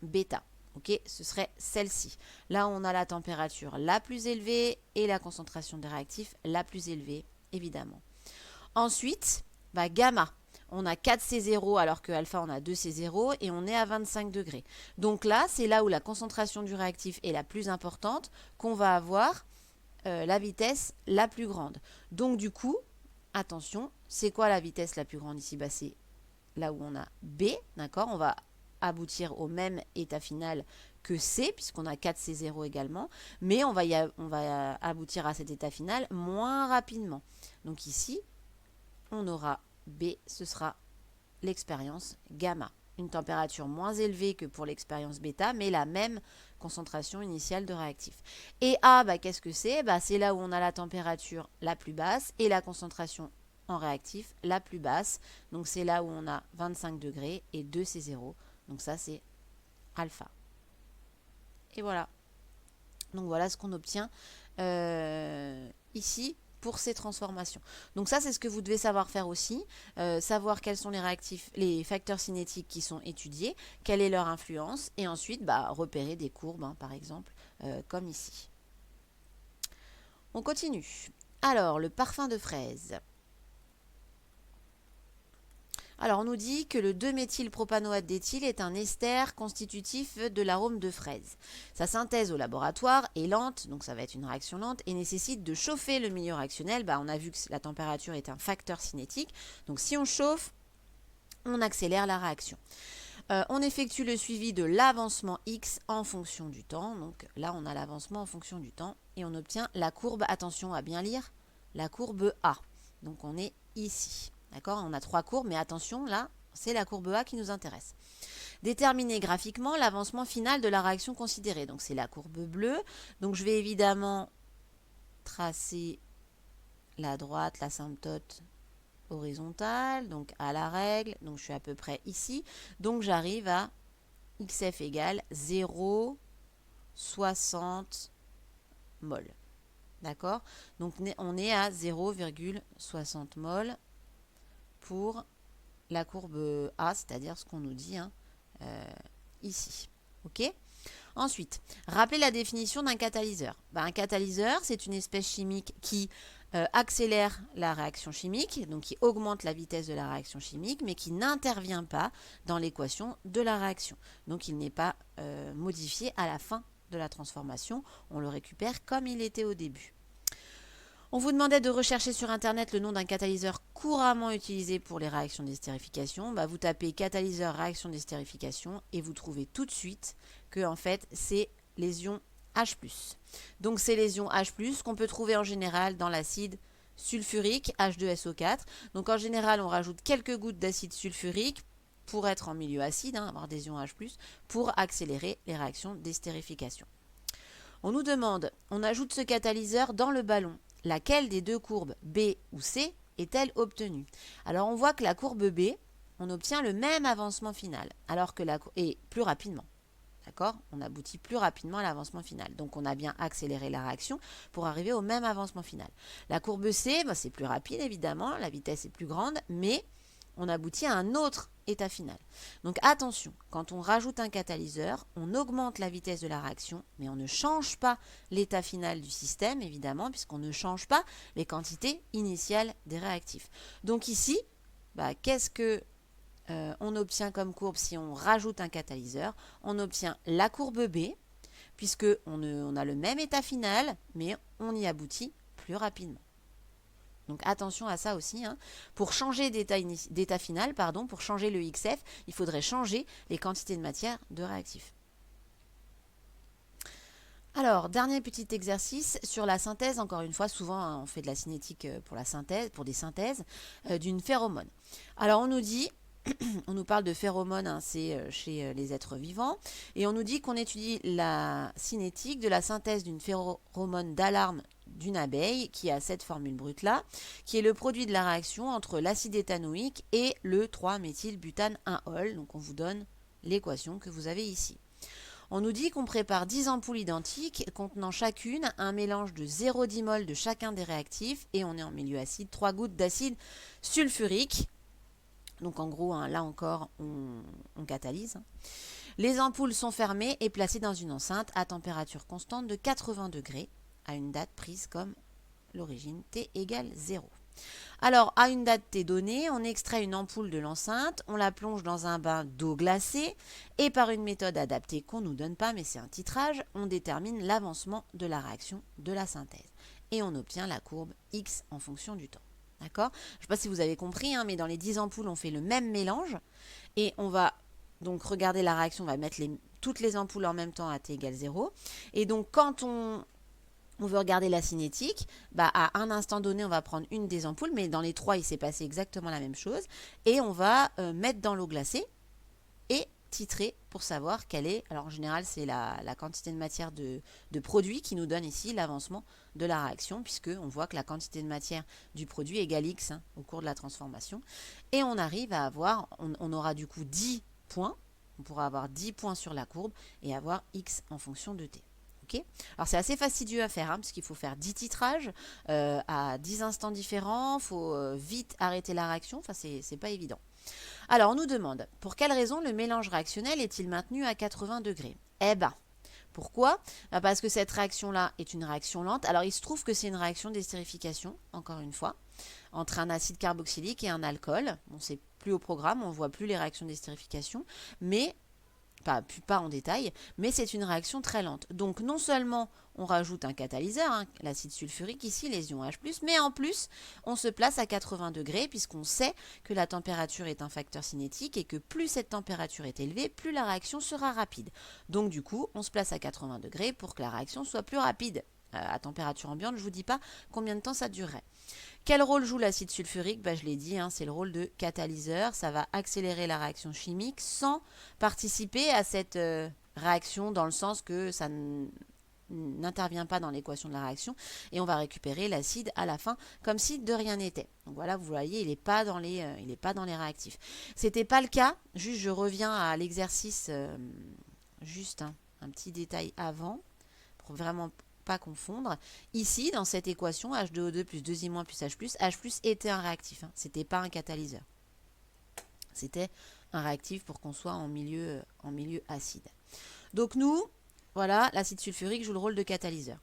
bêta. Ok, ce serait celle-ci. Là, on a la température la plus élevée et la concentration des réactifs la plus élevée, évidemment. Ensuite, gamma. On a 4C0 alors que alpha, on a 2C0 et on est à 25 degrés. Donc là, c'est là où la concentration du réactif est la plus importante qu'on va avoir la vitesse la plus grande. Donc du coup, attention, c'est quoi la vitesse la plus grande ici? C'est là où on a B, d'accord? On va aboutir au même état final que C, puisqu'on a 4C0 également, mais on va aboutir à cet état final moins rapidement. Donc ici, on aura B, ce sera l'expérience gamma. Une température moins élevée que pour l'expérience bêta, mais la même concentration initiale de réactif. Et A, qu'est-ce que c'est? C'est là où on a la température la plus basse et la concentration en réactif la plus basse. Donc c'est là où on a 25 degrés et 2C0. Donc ça, c'est alpha. Et voilà. Donc voilà ce qu'on obtient ici pour ces transformations. Donc ça, c'est ce que vous devez savoir faire aussi. Savoir quels sont les réactifs, les facteurs cinétiques qui sont étudiés, quelle est leur influence, et ensuite repérer des courbes, par exemple, comme ici. On continue. Alors, le parfum de fraise. Alors, on nous dit que le 2-méthylpropanoate d'éthyle est un ester constitutif de l'arôme de fraise. Sa synthèse au laboratoire est lente, donc ça va être une réaction lente, et nécessite de chauffer le milieu réactionnel. On a vu que la température est un facteur cinétique, donc si on chauffe, on accélère la réaction. On effectue le suivi de l'avancement X en fonction du temps. Donc là, on a l'avancement en fonction du temps et on obtient la courbe, attention à bien lire, la courbe A. Donc on est ici. D'accord? On a 3 courbes, mais attention, là, c'est la courbe A qui nous intéresse. Déterminer graphiquement l'avancement final de la réaction considérée. Donc c'est la courbe bleue. Donc je vais évidemment tracer la droite, l'asymptote horizontale, donc à la règle, donc je suis à peu près ici, donc j'arrive à XF égale 0,60 mol. D'accord? Donc on est à 0,60 mol pour la courbe A, c'est-à-dire ce qu'on nous dit ici. Ok? Ensuite, rappelez la définition d'un catalyseur. Un catalyseur, c'est une espèce chimique qui accélère la réaction chimique, donc qui augmente la vitesse de la réaction chimique, mais qui n'intervient pas dans l'équation de la réaction. Donc il n'est pas modifié à la fin de la transformation, on le récupère comme il était au début. On vous demandait de rechercher sur internet le nom d'un catalyseur couramment utilisé pour les réactions d'estérification. Vous tapez catalyseur réaction d'estérification et vous trouvez tout de suite que en fait c'est les ions H+. Donc c'est les ions H+, qu'on peut trouver en général dans l'acide sulfurique H2SO4. Donc en général on rajoute quelques gouttes d'acide sulfurique pour être en milieu acide, avoir des ions H+, pour accélérer les réactions d'estérification. On nous demande, on ajoute ce catalyseur dans le ballon. Laquelle des deux courbes B ou C est-elle obtenue? Alors on voit que la courbe B, on obtient le même avancement final, alors que et plus rapidement. D'accord? On aboutit plus rapidement à l'avancement final. Donc on a bien accéléré la réaction pour arriver au même avancement final. La courbe C, c'est plus rapide évidemment, la vitesse est plus grande, mais on aboutit à un autre état final. Donc attention, quand on rajoute un catalyseur, on augmente la vitesse de la réaction, mais on ne change pas l'état final du système, évidemment, puisqu'on ne change pas les quantités initiales des réactifs. Donc ici, qu'est-ce que on obtient comme courbe si on rajoute un catalyseur? On obtient la courbe B, puisque on a le même état final, mais on y aboutit plus rapidement. Donc attention à ça aussi. Pour changer d'état final, pour changer le XF, il faudrait changer les quantités de matière de réactifs. Alors, dernier petit exercice sur la synthèse. Encore une fois, souvent on fait de la cinétique pour la synthèse, pour des synthèses d'une phéromone. Alors on nous dit, on nous parle de phéromones, c'est chez les êtres vivants, et on nous dit qu'on étudie la cinétique de la synthèse d'une phéromone d'alarme d'une abeille qui a cette formule brute là, qui est le produit de la réaction entre l'acide éthanoïque et le 3-méthylbutane-1-ol. Donc on vous donne l'équation que vous avez ici. On nous dit qu'on prépare 10 ampoules identiques contenant chacune un mélange de 0,10 mol de chacun des réactifs et on est en milieu acide, 3 gouttes d'acide sulfurique. Donc en gros, là encore, on catalyse. Les ampoules sont fermées et placées dans une enceinte à température constante de 80 degrés à une date prise comme l'origine T égale 0. Alors, à une date T donnée, on extrait une ampoule de l'enceinte, on la plonge dans un bain d'eau glacée et par une méthode adaptée qu'on ne nous donne pas, mais c'est un titrage, on détermine l'avancement de la réaction de la synthèse. Et on obtient la courbe X en fonction du temps. D'accord? Je ne sais pas si vous avez compris, mais dans les 10 ampoules, on fait le même mélange et on va donc regarder la réaction, on va mettre toutes les ampoules en même temps à T égale 0. Et donc, quand on veut regarder la cinétique, à un instant donné, on va prendre une des ampoules, mais dans les 3, il s'est passé exactement la même chose. Et on va mettre dans l'eau glacée et titrer pour savoir quelle est, alors en général, c'est la quantité de matière de produit qui nous donne ici l'avancement de la réaction, puisqu'on voit que la quantité de matière du produit égale X au cours de la transformation. Et on arrive à avoir, on aura du coup 10 points, on pourra avoir 10 points sur la courbe et avoir X en fonction de T. Okay. Alors c'est assez fastidieux à faire, parce qu'il faut faire 10 titrages à 10 instants différents, il faut vite arrêter la réaction, enfin c'est pas évident. Alors on nous demande, pour quelle raison le mélange réactionnel est-il maintenu à 80 degrés? Pourquoi? Parce que cette réaction-là est une réaction lente. Alors il se trouve que c'est une réaction d'estérification, encore une fois, entre un acide carboxylique et un alcool. Bon, c'est plus au programme, on ne voit plus les réactions d'estérification, mais pas en détail, mais c'est une réaction très lente. Donc non seulement on rajoute un catalyseur, hein, l'acide sulfurique ici, les ions H+, mais en plus on se place à 80 degrés puisqu'on sait que la température est un facteur cinétique et que plus cette température est élevée, plus la réaction sera rapide. Donc du coup, on se place à 80 degrés pour que la réaction soit plus rapide. À température ambiante, je ne vous dis pas combien de temps ça durerait. Quel rôle joue l'acide sulfurique? Je l'ai dit, hein, c'est le rôle de catalyseur. Ça va accélérer la réaction chimique sans participer à cette réaction dans le sens que ça n'intervient pas dans l'équation de la réaction et on va récupérer l'acide à la fin comme si de rien n'était. Donc voilà, vous voyez, il n'est pas dans les réactifs. C'était pas le cas, juste je reviens à l'exercice, juste un petit détail avant pour vraiment pas confondre. Ici, dans cette équation, H2O2 plus 2I- plus H+, était un réactif. Hein. C'était pas un catalyseur. C'était un réactif pour qu'on soit en milieu acide. Donc nous, voilà, l'acide sulfurique joue le rôle de catalyseur.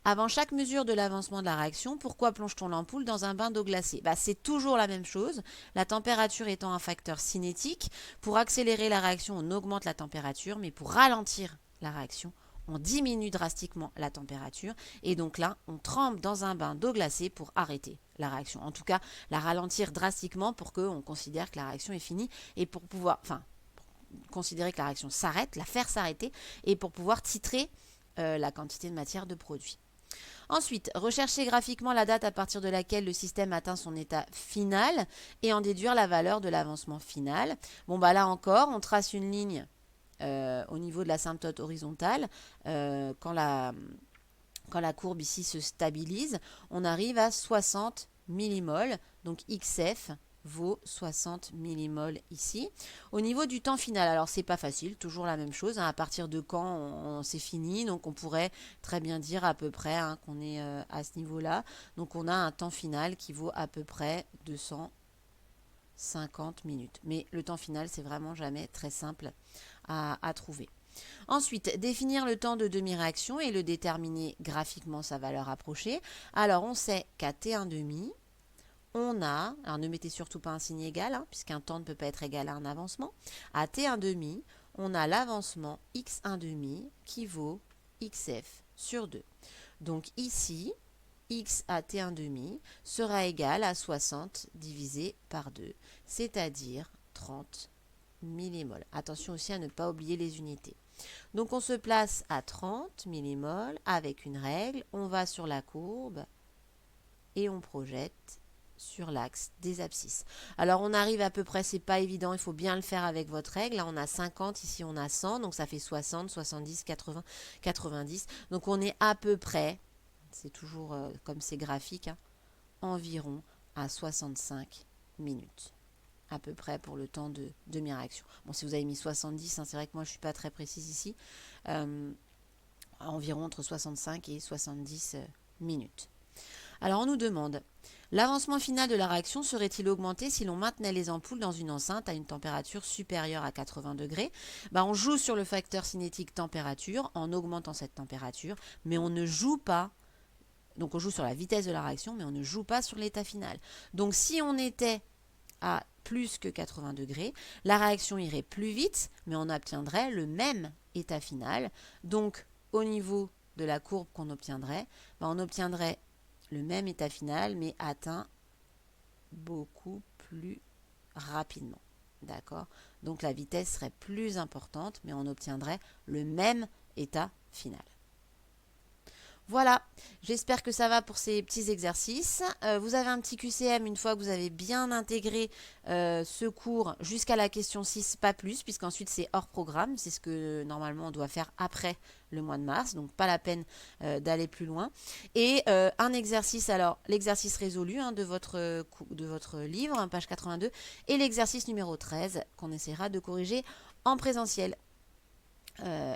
Avant chaque mesure de l'avancement de la réaction, pourquoi plonge-t-on l'ampoule dans un bain d'eau glacée? C'est toujours la même chose. La température étant un facteur cinétique, pour accélérer la réaction, on augmente la température, mais pour ralentir la réaction, on diminue drastiquement la température et donc là, on trempe dans un bain d'eau glacée pour arrêter la réaction. En tout cas, la ralentir drastiquement pour qu'on considère que la réaction est finie et pour pouvoir, considérer que la réaction s'arrête, la faire s'arrêter et pour pouvoir titrer la quantité de matière de produit. Ensuite, rechercher graphiquement la date à partir de laquelle le système atteint son état final et en déduire la valeur de l'avancement final. Là encore, on trace une ligne au niveau de l'asymptote horizontale, quand la courbe ici se stabilise, on arrive à 60 millimoles, donc XF vaut 60 millimoles ici. Au niveau du temps final, alors c'est pas facile, toujours la même chose, hein, à partir de quand c'est fini, donc on pourrait très bien dire à peu près qu'on est à ce niveau-là, donc on a un temps final qui vaut à peu près 250 minutes. Mais le temps final, c'est vraiment jamais très simple à trouver. Ensuite, définir le temps de demi-réaction et le déterminer graphiquement sa valeur approchée. Alors, on sait qu'à T1,5, on a, alors ne mettez surtout pas un signe égal, puisqu'un temps ne peut pas être égal à un avancement. À T1,5, on a l'avancement X1,5 qui vaut XF sur 2. Donc ici, X à T1,5 sera égal à 60 divisé par 2, c'est-à-dire 30 millimoles. Attention aussi à ne pas oublier les unités. Donc on se place à 30 millimoles avec une règle, on va sur la courbe et on projette sur l'axe des abscisses. Alors on arrive à peu près, c'est pas évident, il faut bien le faire avec votre règle. Là on a 50, ici on a 100, donc ça fait 60, 70, 80, 90. Donc on est à peu près, c'est toujours comme c'est graphique, environ à 65 minutes. À peu près pour le temps de demi-réaction. Bon, si vous avez mis 70, c'est vrai que moi je ne suis pas très précise ici, environ entre 65 et 70 minutes. Alors on nous demande, l'avancement final de la réaction serait-il augmenté si l'on maintenait les ampoules dans une enceinte à une température supérieure à 80 degrés? On joue sur le facteur cinétique température en augmentant cette température, mais on ne joue pas, donc on joue sur la vitesse de la réaction, mais on ne joue pas sur l'état final. Donc si on était à plus que 80 degrés, la réaction irait plus vite, mais on obtiendrait le même état final. Donc, au niveau de la courbe qu'on obtiendrait, on obtiendrait le même état final, mais atteint beaucoup plus rapidement. D'accord? Donc, la vitesse serait plus importante, mais on obtiendrait le même état final. Voilà, j'espère que ça va pour ces petits exercices. Vous avez un petit QCM une fois que vous avez bien intégré ce cours jusqu'à la question 6, pas plus, puisqu'ensuite c'est hors programme. C'est ce que normalement on doit faire après le mois de mars, donc pas la peine d'aller plus loin. Et un exercice, alors l'exercice résolu de votre livre, page 82, et l'exercice numéro 13 qu'on essaiera de corriger en présentiel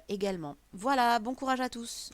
également. Voilà, bon courage à tous.